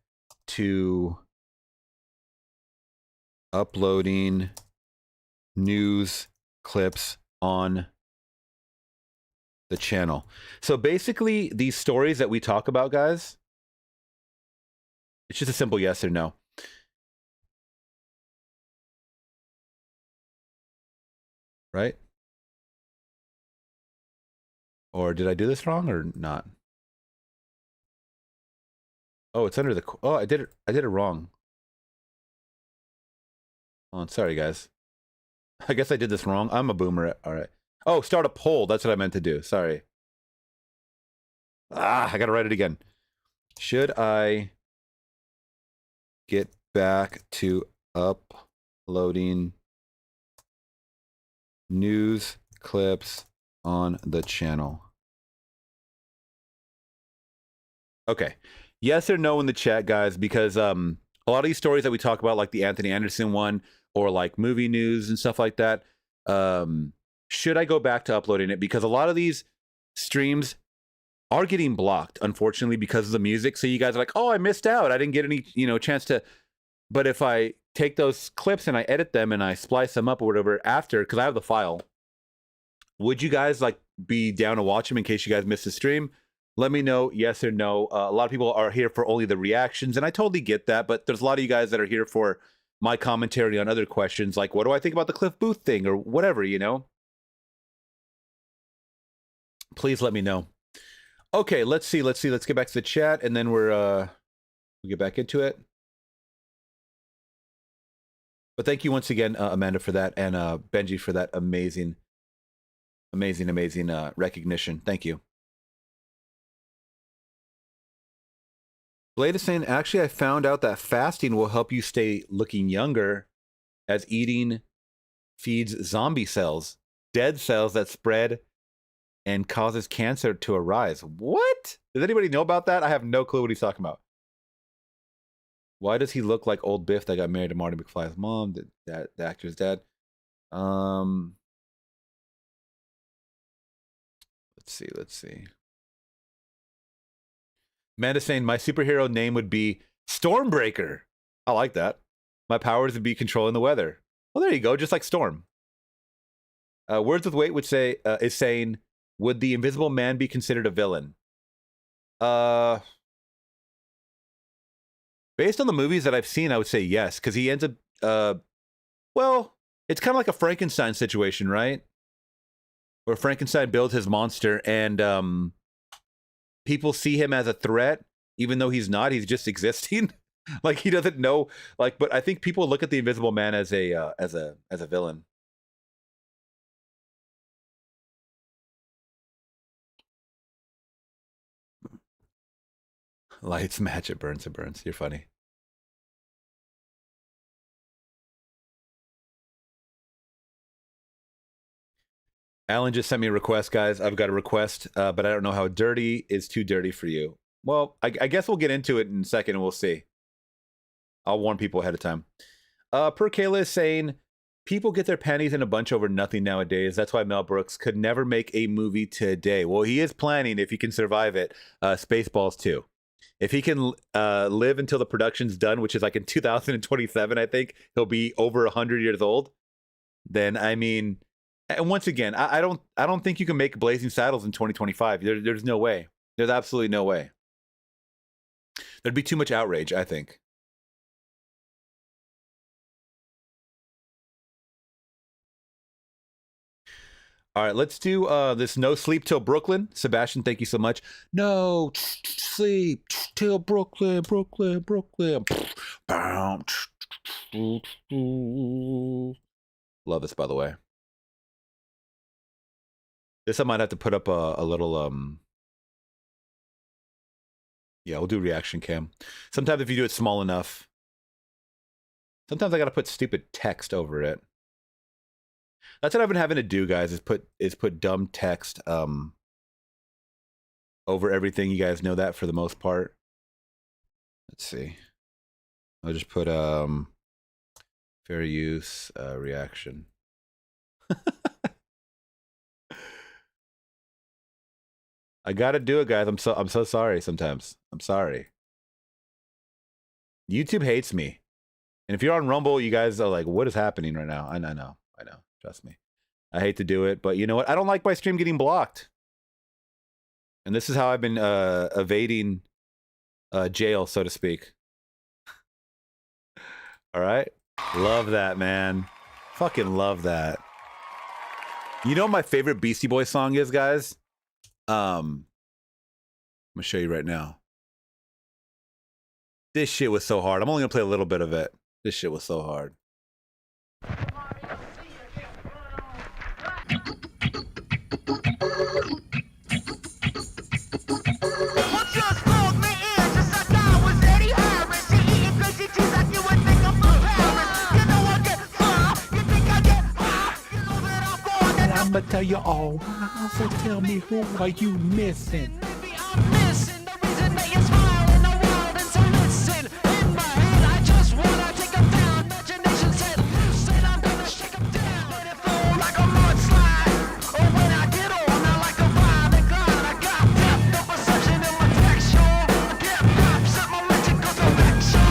to uploading news clips on the channel? So basically, these stories that we talk about, guys, it's just a simple yes or no. Right? Or did I do this wrong or not? Oh, it's under the... Oh, I did it wrong. Oh, sorry, guys. I guess I did this wrong. I'm a boomer. All right. Oh, start a poll. That's what I meant to do. Sorry. I got to write it again. Should I get back to uploading news clips on the channel? Okay. Yes or no in the chat, guys, because a lot of these stories that we talk about, like the Anthony Anderson one, or like movie news and stuff like that, should I go back to uploading it? Because a lot of these streams are getting blocked, unfortunately, because of the music. So you guys are like, oh, I missed out. I didn't get any, chance to. But if I take those clips and I edit them and I splice them up or whatever after, because I have the file, would you guys like be down to watch them in case you guys missed the stream? Let me know, yes or no. A lot of people are here for only the reactions, and I totally get that, but there's a lot of you guys that are here for my commentary on other questions, like what do I think about the Cliff Booth thing or whatever, Please let me know. Okay, let's see. Let's get back to the chat, and then we'll get back into it. But thank you once again, Amanda, for that, and Benji for that amazing Amazing, amazing recognition. Thank you. Blade is saying, actually, I found out that fasting will help you stay looking younger as eating feeds zombie cells, dead cells that spread and causes cancer to arise. What? Does anybody know about that? I have no clue what he's talking about. Why does he look like old Biff that got married to Marty McFly's mom, the actor's dad? Let's see. Amanda's saying, my superhero name would be Stormbreaker. I like that. My powers would be controlling the weather. Well, there you go, just like Storm. Words with Weight would say is saying, would the Invisible Man be considered a villain? Based on the movies that I've seen, I would say yes, because he ends up, well, it's kind of like a Frankenstein situation, right? Where Frankenstein builds his monster and people see him as a threat, even though he's not. He's just existing. Like he doesn't know. Like, but I think people look at the Invisible Man as a villain. Lights match, it burns, it burns. You're funny. Alan just sent me a request, guys. I've got a request, but I don't know how dirty is too dirty for you. Well, I guess we'll get into it in a second and we'll see. I'll warn people ahead of time. Per Kayla is saying, people get their panties in a bunch over nothing nowadays. That's why Mel Brooks could never make a movie today. Well, he is planning, if he can survive it, Spaceballs 2. If he can live until the production's done, which is like in 2027, I think, he'll be over 100 years old. Then, I mean, and once again, I don't think you can make Blazing Saddles in 2025. There's no way. There's absolutely no way. There'd be too much outrage, I think. All right, let's do this No Sleep Till Brooklyn. Sebastian, thank you so much. No sleep till Brooklyn, Brooklyn, Brooklyn. Love this, by the way. This I might have to put up a little, yeah, we'll do reaction cam. Sometimes if you do it small enough, sometimes I got to put stupid text over it. That's what I've been having to do, guys, is put dumb text over everything. You guys know that for the most part. Let's see. I'll just put fair use reaction. I gotta do it, guys. I'm so sorry sometimes. I'm sorry. YouTube hates me. And if you're on Rumble, you guys are like, what is happening right now? I know. Trust me. I hate to do it, but you know what? I don't like my stream getting blocked. And this is how I've been evading jail, so to speak. All right? Love that, man. Fucking love that. You know what my favorite Beastie Boys song is, guys? I'm gonna show you right now. This shit was so hard. I'm only gonna play a little bit of it. This shit was so hard. I'ma tell you all why, so tell me who are you missing? Maybe I'm missing the reason that you smile in the world. And so listen, in my head I just wanna take 'em down. Imagination said, listen, I'm gonna shake 'em down. Let it flow like a mudslide. Oh, when I get on, I like a vibe and glide. I got depth of perception in my texture. Get raps at my magical direction.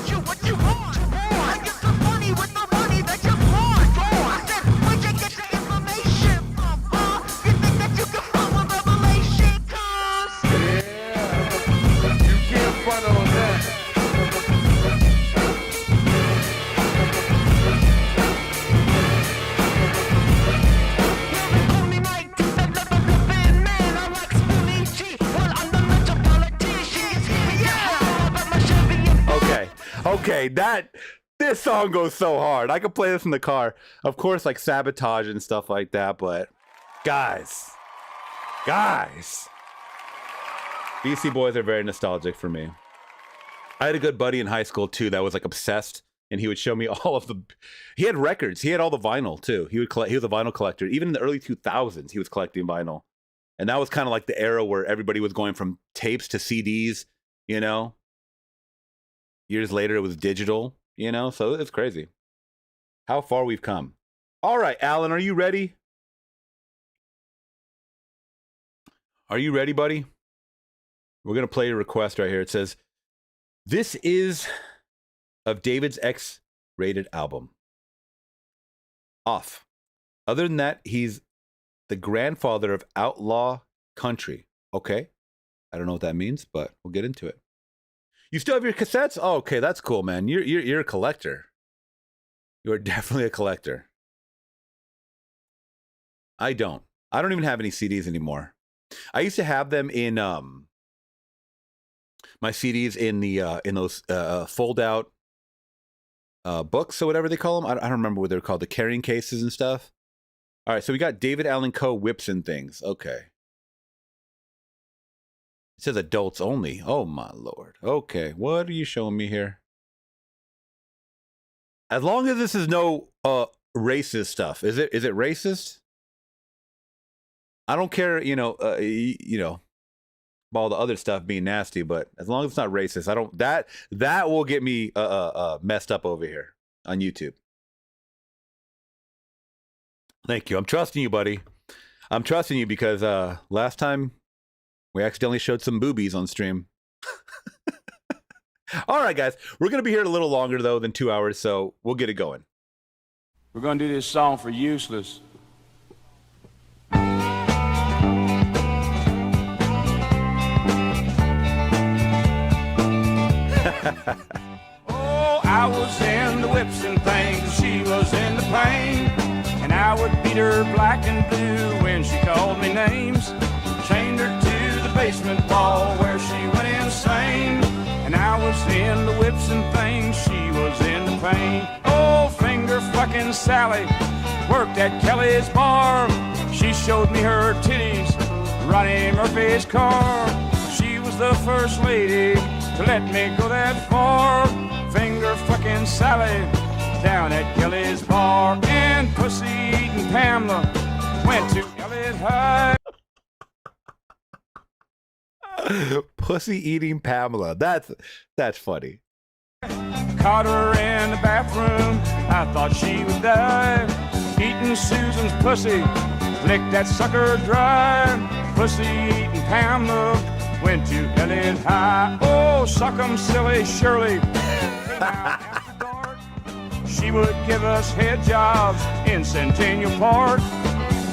So what you want? I get the money with the money that you want. I said, where'd you get the information from? You think that you can find where revelation comes? You can't front on that. Call me Mike, the flippin' man. I'm like Spoonie G. Well, I'm the metropolitan. Yeah, but my Chevy and Okay, This song goes so hard. I could play this in the car. Of course, like Sabotage and stuff like that, but guys. BC Boys are very nostalgic for me. I had a good buddy in high school too that was like obsessed, and he would show me all of the. He had records. He had all the vinyl too. He would collect. He was a vinyl collector. Even in the early 2000s, he was collecting vinyl, and that was kind of like the era where everybody was going from tapes to CDs. You know. Years later, it was digital. You know, so it's crazy how far we've come. All right, Alan, are you ready? Are you ready, buddy? We're going to play a request right here. It says, this is of David's X-rated album. Off. Other than that, he's the grandfather of outlaw country. Okay. I don't know what that means, but we'll get into it. You still have your cassettes? Oh, okay, that's cool, man. You're a collector. You are definitely a collector. I don't even have any CDs anymore. I used to have them in my CDs in the in those fold out books or whatever they call them. I don't remember what they're called, the carrying cases and stuff. All right, so we got David Allan Coe Whips and Things. Okay. It says adults only. Oh my Lord. Okay, what are you showing me here? As long as this is no racist stuff. Is it racist? I don't care, you know, about all the other stuff being nasty, but as long as it's not racist, I don't. That will get me messed up over here on YouTube. Thank you. I'm trusting you, buddy. I'm trusting you because last time we accidentally showed some boobies on stream. All right, guys, we're gonna be here a little longer though than 2 hours, so we'll get it going. We're gonna do this song for Useless. Oh, I was in the whips and things, she was in the pain, and I would beat her black and blue when she called me names. Chained her to the basement wall where she went insane, and I was in the whips and things, she was in the pain. Oh, finger fucking Sally worked at Kelly's bar. She showed me her titties, Ronnie Murphy's car. She was the first lady to let me go that far. Finger fucking Sally down at Kelly's bar. And pussy eating Pamela went to Elliott High. Pussy eating Pamela. That's funny. Caught her in the bathroom, I thought she would die. Eating Susan's pussy, licked that sucker dry. Pussy eating Pamela went to Elliott High. Oh, suck 'em silly Shirley came out after dark. She would give us head jobs in Centennial Park.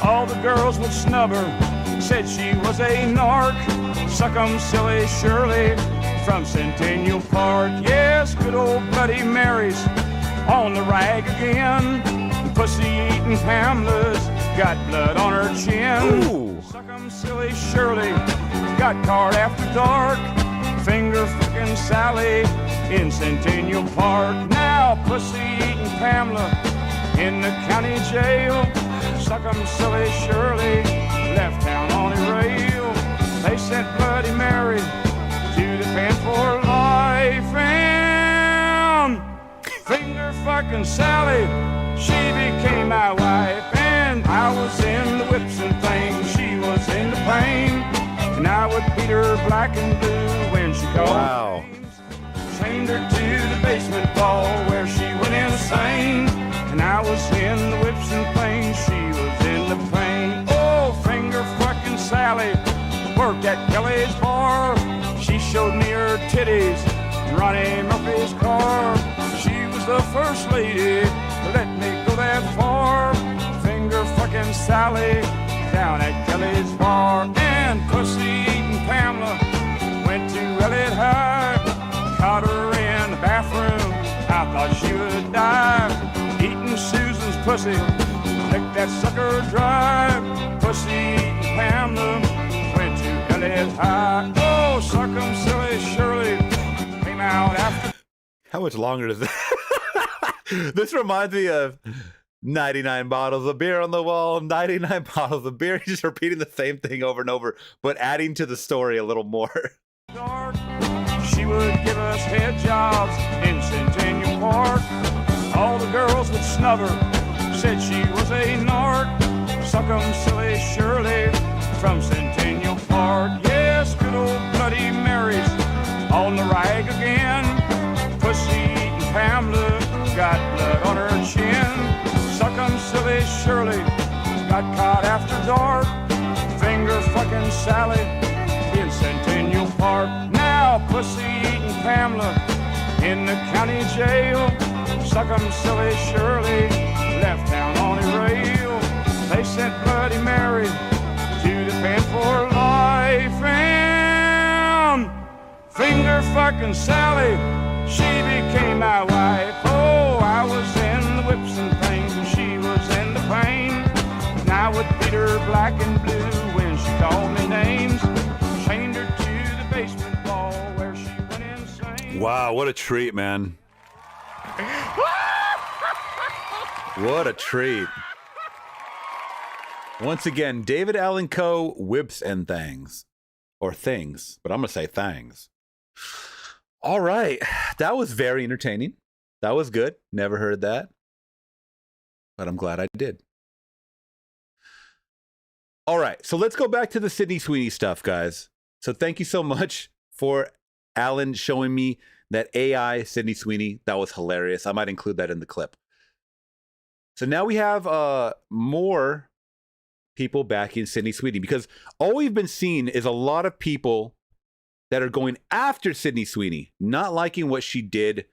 All the girls would snub her, said she was a narc. Suck 'em silly Shirley from Centennial Park. Yes, good old Bloody Mary's on the rag again. Pussy eating Pamela's got blood on her chin. Ooh. Suck 'em silly Shirley got caught after dark. Finger fucking Sally in Centennial Park. Now pussy eating Pamela in the county jail. Suck 'em silly Shirley left town on a rail. They sent Bloody Mary to the pen for life. And finger fucking Sally, she became my wife. And I was in the whips and things, she was in the pain, and I would beat her black and blue when she called Wow. names. Chained her to the basement wall where she went insane, and I was in the whips and things, she was in the pain. Oh, finger fucking Sally worked at Kelly's bar. She showed me her titties in Ronnie Murphy's car. She was the first lady to let me go that far. Finger fucking Sally down at Kelly's bar. And pussy eating Pamela went to Elliott High. Caught her in the bathroom, I thought she would die. Eating Susan's pussy, licked that sucker dry. Pussy eating Pamela went to Elliott High. Oh, suck 'em silly Shirley came out after. How much longer does that? This reminds me of 99 bottles of beer on the wall, 99 bottles of beer. He's just repeating the same thing over and over, but adding to the story a little more. She would give us head jobs in Centennial Park. All the girls would snub her, said she was a narc. Suck 'em silly Shirley from Centennial Park. Yes, good old Bloody Marys on the rag again. Pussy-eating Pamela got blood on her chin. Suck 'em silly Shirley got caught after dark. Finger fucking Sally in Centennial Park. Now pussy-eating Pamela in the county jail. Suck 'em silly Shirley left town on a rail. They sent Bloody Mary to the pen for life. And finger fucking Sally, she became my wife. Oh, I was in the whips and things and she was in the pain. And I would beat her black and blue when she called me names. Chained her to the basement wall where she went insane. Wow, what a treat, man. What a treat. Once again, David Allan Coe, Whips and Things. Or Things, but I'm going to say Thangs. All right. That was very entertaining. That was good. Never heard that. But I'm glad I did. All right. So let's go back to the Sydney Sweeney stuff, guys. So thank you so much for Alan showing me that AI Sydney Sweeney. That was hilarious. I might include that in the clip. So now we have more people backing Sydney Sweeney, because all we've been seeing is a lot of people that are going after Sydney Sweeney, not liking what she did,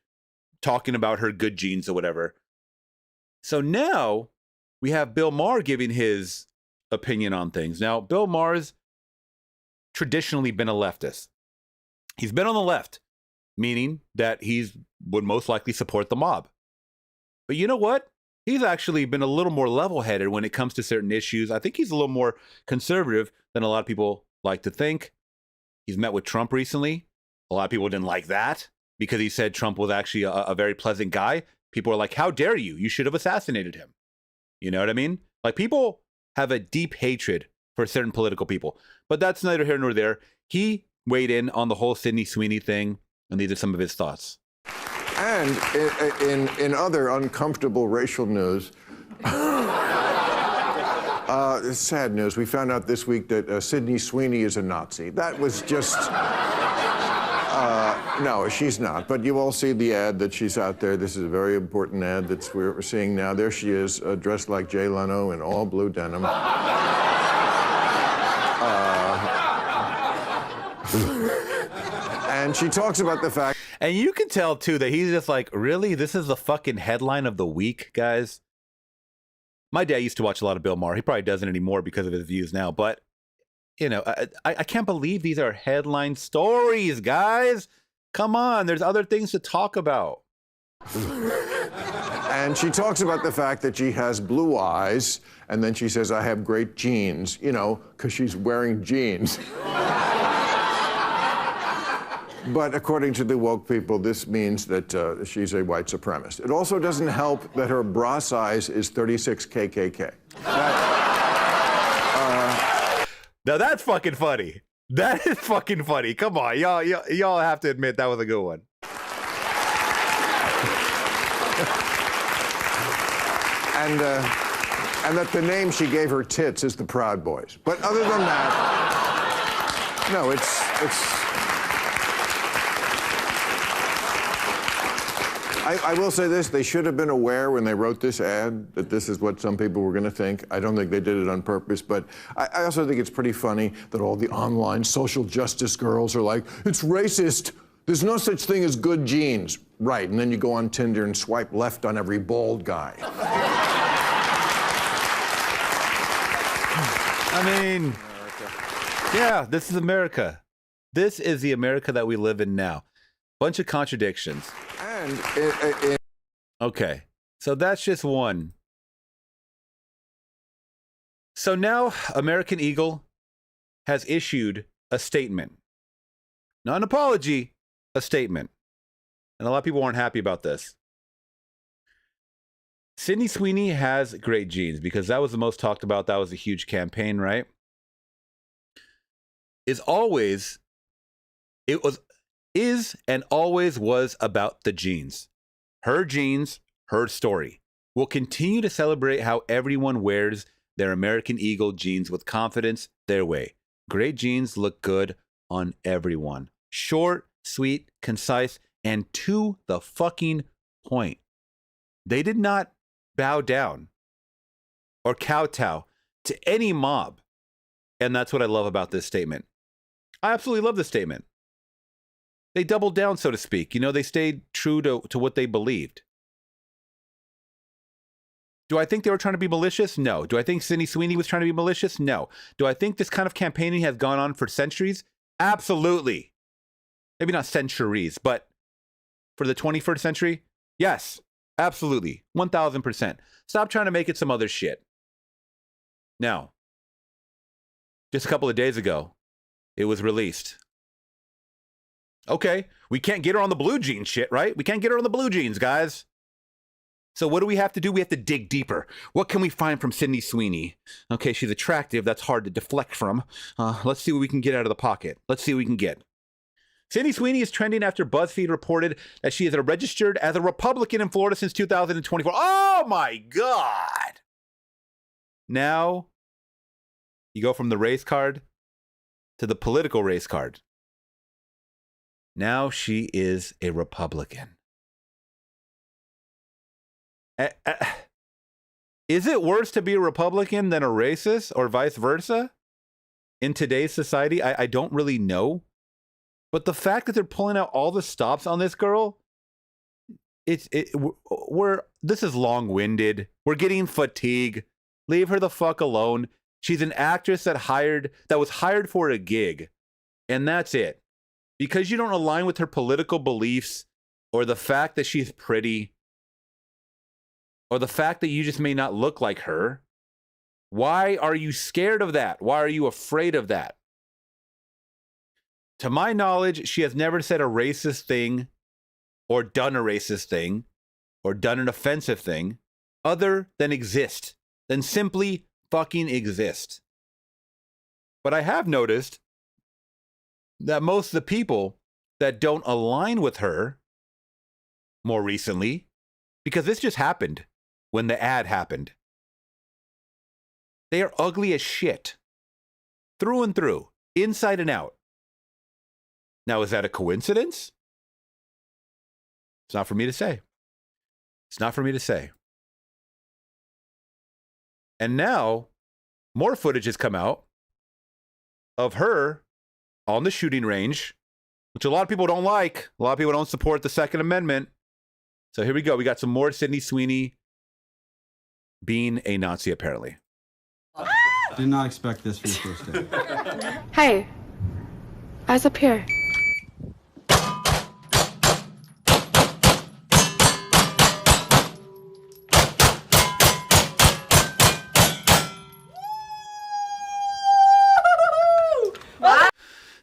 talking about her good genes or whatever. So now we have Bill Maher giving his opinion on things. Now, Bill Maher's traditionally been a leftist. He's been on the left, meaning that he's would most likely support the mob. But you know what? He's actually been a little more level-headed when it comes to certain issues. I think he's a little more conservative than a lot of people like to think. He's met with Trump recently. A lot of people didn't like that because he said Trump was actually a very pleasant guy. People are like, how dare you? You should have assassinated him. You know what I mean? Like, people have a deep hatred for certain political people. But that's neither here nor there. He weighed in on the whole Sydney Sweeney thing, and these are some of his thoughts. And in other uncomfortable racial news, sad news, we found out this week that Sydney Sweeney is a Nazi. That was just... no, she's not. But you all see the ad that she's out there. This is a very important ad that we're seeing now. There she is, dressed like Jay Leno in all blue denim. And she talks about the fact... And you can tell, too, that he's just like, really? This is the fucking headline of the week, guys? My dad used to watch a lot of Bill Maher. He probably doesn't anymore because of his views now. But, you know, I can't believe these are headline stories, guys. Come on, there's other things to talk about. And she talks about the fact that she has blue eyes, and then she says, I have great genes, you know, because she's wearing jeans. But according to the woke people, this means that she's a white supremacist. It also doesn't help that her bra size is 36 KKK. Now that's fucking funny. That is fucking funny. Come on, y'all have to admit that was a good one. And that the name she gave her tits is the Proud Boys. But other than that, no, it's. I will say this, they should have been aware when they wrote this ad that this is what some people were going to think. I don't think they did it on purpose, but I also think it's pretty funny that all the online social justice girls are like, it's racist. There's no such thing as good genes. Right, and then you go on Tinder and swipe left on every bald guy. I mean, yeah, this is America. This is the America that we live in now. Bunch of contradictions. Okay, so that's just one. So now American Eagle has issued a statement. Not an apology, a statement. And a lot of people aren't happy about this. Sydney Sweeney has great genes because that was the most talked about. That was a huge campaign, right? Is and always was about the genes. Her genes, her story. We'll continue to celebrate how everyone wears their American Eagle jeans with confidence their way. Great jeans look good on everyone. Short, sweet, concise, and to the fucking point. They did not bow down or kowtow to any mob. And that's what I love about this statement. I absolutely love this statement. They doubled down, so to speak. You know, they stayed true to what they believed. Do I think they were trying to be malicious? No. Do I think Sydney Sweeney was trying to be malicious? No. Do I think this kind of campaigning has gone on for centuries? Absolutely. Maybe not centuries, but for the 21st century? Yes, absolutely. 1000%. Stop trying to make it some other shit. Now, just a couple of days ago, it was released. Okay, we can't get her on the blue jeans shit, right? We can't get her on the blue jeans, guys. So what do we have to do? We have to dig deeper. What can we find from Sydney Sweeney? Okay, she's attractive. That's hard to deflect from. Let's see what we can get out of the pocket. Let's see what we can get. Sydney Sweeney is trending after BuzzFeed reported that she is registered as a Republican in Florida since 2024. Oh my God. Now, you go from the race card to the political race card. Now she is a Republican. Is it worse to be a Republican than a racist or vice versa in today's society? I don't really know. But the fact that they're pulling out all the stops on this girl, this is long-winded. We're getting fatigue. Leave her the fuck alone. She's an actress that was hired for a gig. And that's it. Because you don't align with her political beliefs or the fact that she's pretty or the fact that you just may not look like her, why are you scared of that? Why are you afraid of that? To my knowledge, she has never said a racist thing or done a racist thing or done an offensive thing other than simply fucking exist. But I have noticed that most of the people that don't align with her more recently, because this just happened when the ad happened, they are ugly as shit. Through and through, inside and out. Now, is that a coincidence? It's not for me to say. It's not for me to say. And now, more footage has come out of her on the shooting range, which a lot of people don't like. A lot of people don't support the Second Amendment. So here we go. We got some more Sydney Sweeney being a Nazi, apparently. Did not expect this for your first day. Hey, eyes up here.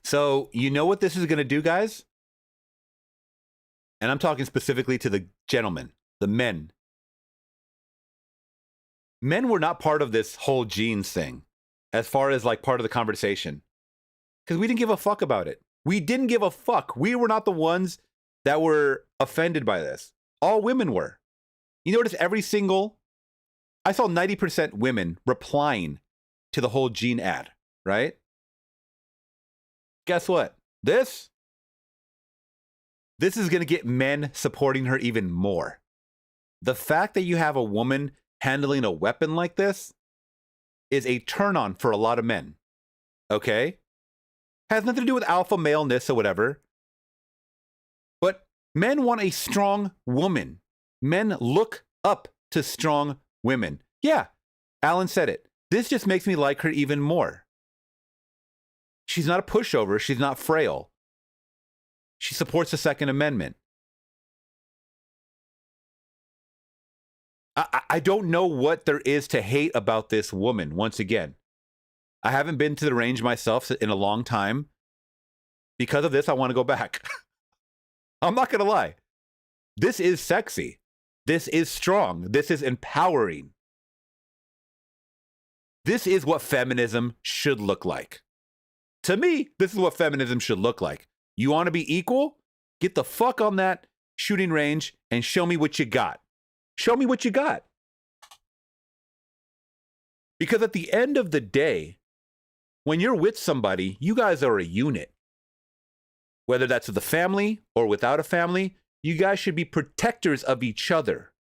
So you know what this is going to do, guys? And I'm talking specifically to the gentlemen, the men. Men were not part of this whole jeans thing as far as like part of the conversation because we didn't give a fuck about it. We didn't give a fuck. We were not the ones that were offended by this. All women were. You notice I saw 90% women replying to the whole jean ad, right? Guess what? This is going to get men supporting her even more. The fact that you have a woman handling a weapon like this is a turn on for a lot of men. Okay? Has nothing to do with alpha maleness or whatever. But men want a strong woman. Men look up to strong women. Yeah, Alan said it. This just makes me like her even more. She's not a pushover. She's not frail. She supports the Second Amendment. I don't know what there is to hate about this woman, once again. I haven't been to the range myself in a long time. Because of this, I want to go back. I'm not going to lie. This is sexy. This is strong. This is empowering. This is what feminism should look like. To me, this is what feminism should look like. You want to be equal? Get the fuck on that shooting range and show me what you got. Show me what you got. Because at the end of the day, when you're with somebody, you guys are a unit. Whether that's with a family or without a family, you guys should be protectors of each other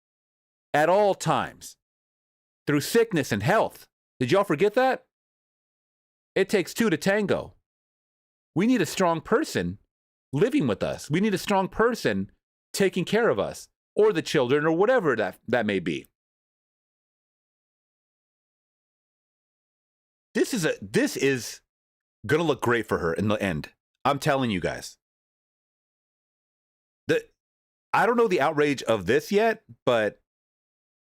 at all times through sickness and health. Did y'all forget that? It takes two to tango. We need a strong person living with us. We need a strong person taking care of us or the children or whatever that may be. This is going to look great for her in the end. I'm telling you guys. I don't know the outrage of this yet, but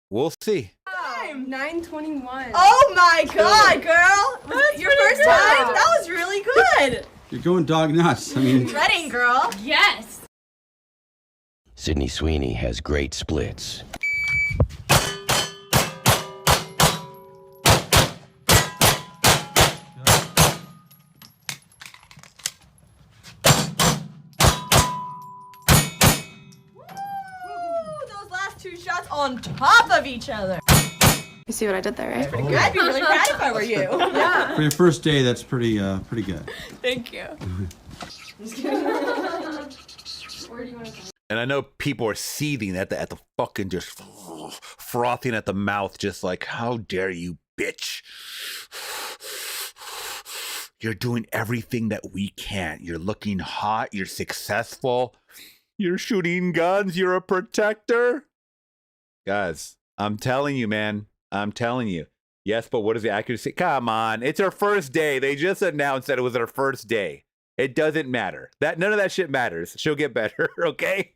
we'll see. Time 9:21. Oh my God, girl! Was it your first good. time? That was really good. You're going dog nuts. I mean, Ready, girl? Yes. Sydney Sweeney has great splits. Those last two shots on top of each other. You see what I did there, right? Pretty good. I'd be really proud if I were you. Yeah. for your first day, that's pretty good. Thank you. Where do you want to go? And I know people are seething at the fucking just frothing at the mouth, just like, how dare you, bitch. You're doing everything that we can't. You're looking hot. You're successful. You're shooting guns. You're a protector. Guys, I'm telling you, man. I'm telling you. Yes, but what is the accuracy? Come on. It's her first day. They just announced that it was her first day. It doesn't matter. None of that shit matters. She'll get better, okay?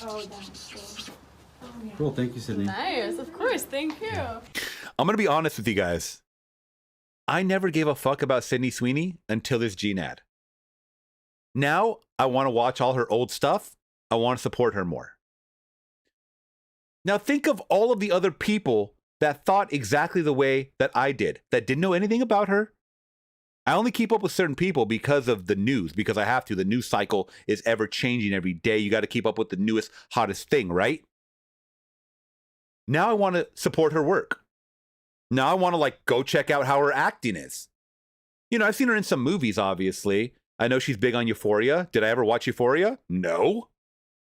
Oh, that's cool. Cool. Thank you, Sydney. Nice, of course. Thank you. I'm going to be honest with you guys. I never gave a fuck about Sydney Sweeney until this Gene ad. Now, I want to watch all her old stuff. I want to support her more. Now, think of all of the other people that thought exactly the way that I did, that didn't know anything about her. I only keep up with certain people because of the news, because I have to. The news cycle is ever changing every day. You got to keep up with the newest, hottest thing, right? Now I want to support her work. Now I want to go check out how her acting is. You know, I've seen her in some movies, obviously. I know she's big on Euphoria. Did I ever watch Euphoria? No.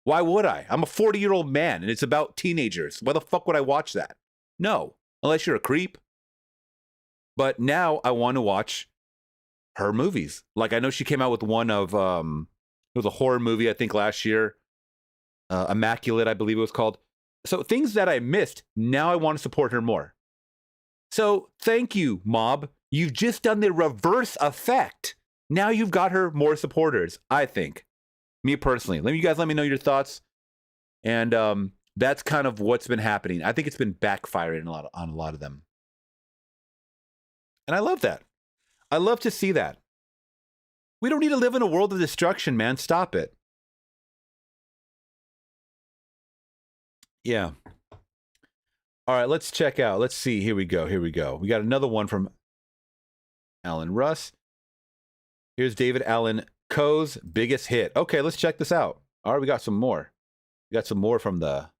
Why would I? I'm a 40-year-old man and it's about teenagers. Why the fuck would I watch that? No, unless you're a creep. But now I want to watch her movies. Like, I know she came out with one of, it was a horror movie, I think last year. Immaculate, I believe it was called. So things that I missed, now I want to support her more. So thank you, Mob. You've just done the reverse effect. Now you've got her more supporters, I think. Me personally. You guys let me know your thoughts. And that's kind of what's been happening. I think it's been backfiring on a lot of them. And I love that. I love to see that. We don't need to live in a world of destruction, man. Stop it. Yeah. All right, let's check out. Let's see. Here we go. Here we go. We got another one from Alan Russ. Here's David Allen Coe's biggest hit. Okay, let's check this out. All right, we got some more. We got some more from the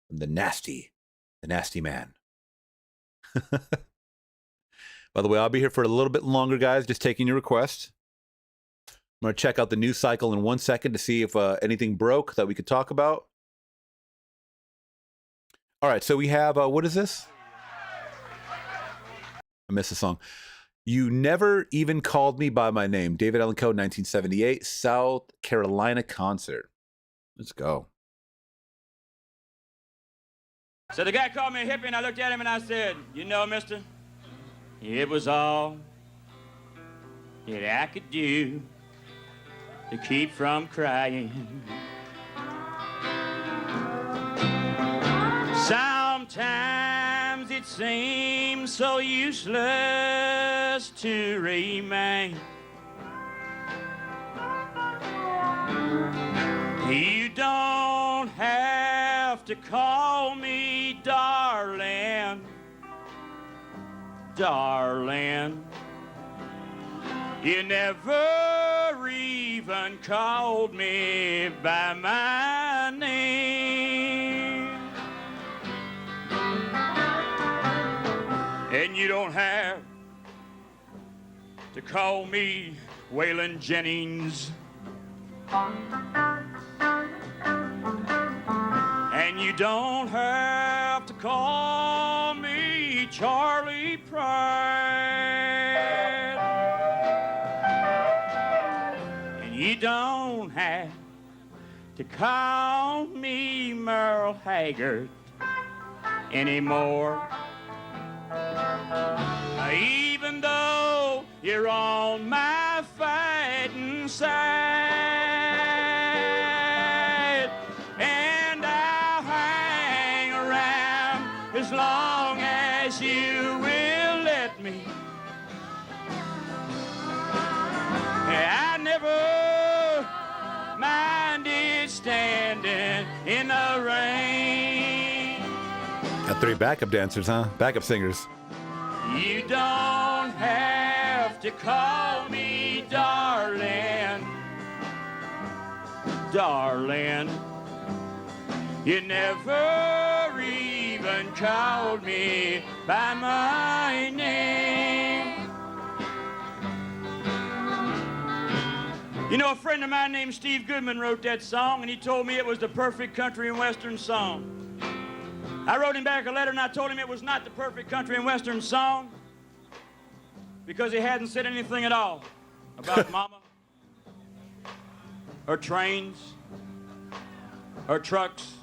nasty man. By the way, I'll be here for a little bit longer, guys, just taking your requests. I'm going to check out the news cycle in 1 second to see if anything broke that we could talk about. All right, so we have, what is this? I missed the song. You Never Even Called Me By My Name. David Allen Coe, 1978, South Carolina concert. Let's go. So the guy called me a hippie, and I looked at him and I said, you know, mister, it was all that I could do to keep from crying. Sometimes it seems so useless to remain. You don't have to call me darling, darling. You never even called me by my name. And you don't have to call me Waylon Jennings. And you don't have to call me Charlie Pride. And you don't have to call me Merle Haggard anymore. Even though you're on my fighting side, and I'll hang around as long as you will let me. I never minded standing in the rain. Got 3 backup dancers, huh? Backup singers. You don't have to call me darling, darling. You never even called me by my name. You know, a friend of mine named Steve Goodman wrote that song, and he told me it was the perfect country and western song. I wrote him back a letter and I told him it was not the perfect country and western song because he hadn't said anything at all about mama, or trains, or trucks,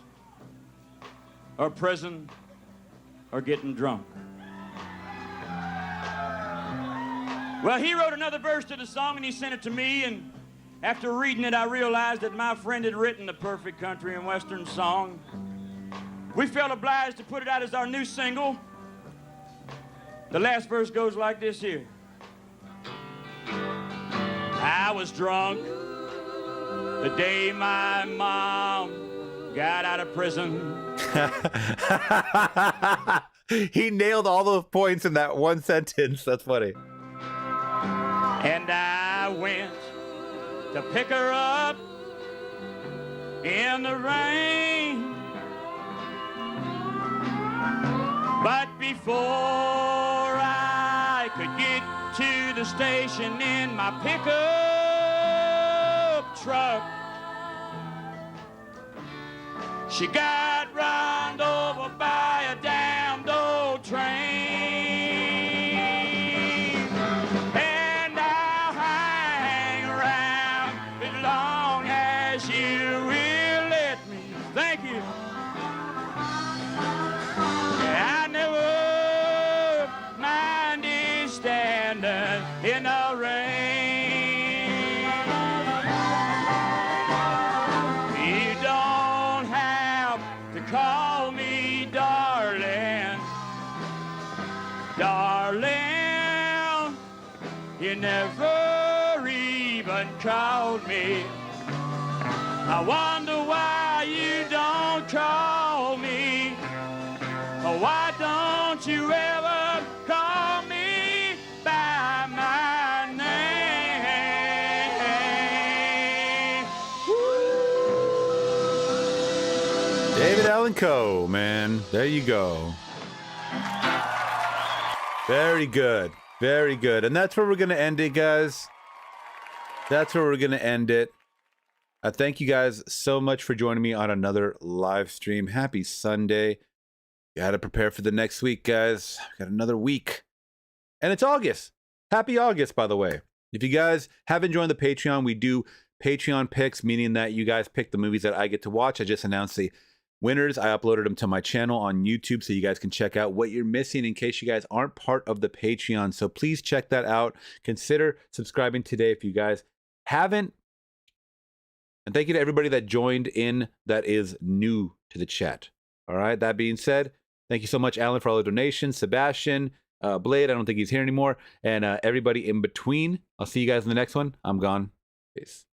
or prison, or getting drunk. Well, he wrote another verse to the song and he sent it to me, and after reading it, I realized that my friend had written the perfect country and western song. We felt obliged to put it out as our new single. The last verse goes like this here. I was drunk the day my mom got out of prison. He nailed all those points in that one sentence. That's funny. And I went to pick her up in the rain. But before I could get to the station in my pickup truck, she got run over by a damned old train. And I'll hang around as long as you will let me. Thank you. I never minded standing in the rain. You don't have to call me darling, darling. You never even called me. I wonder why you don't call me. Why don't you ever call me by my name? David Allan Coe, man. There you go. Very good. Very good. And that's where we're going to end it, guys. That's where we're going to end it. I thank you guys so much for joining me on another live stream. Happy Sunday. Got to prepare for the next week, guys. Got another week. And it's August. Happy August, by the way. If you guys haven't joined the Patreon, we do Patreon picks, meaning that you guys pick the movies that I get to watch. I just announced the winners. I uploaded them to my channel on YouTube so you guys can check out what you're missing in case you guys aren't part of the Patreon. So please check that out. Consider subscribing today if you guys haven't. And thank you to everybody that joined in that is new to the chat. All right, that being said, thank you so much, Alan, for all the donations. Sebastian, Blade, I don't think he's here anymore. And everybody in between. I'll see you guys in the next one. I'm gone. Peace.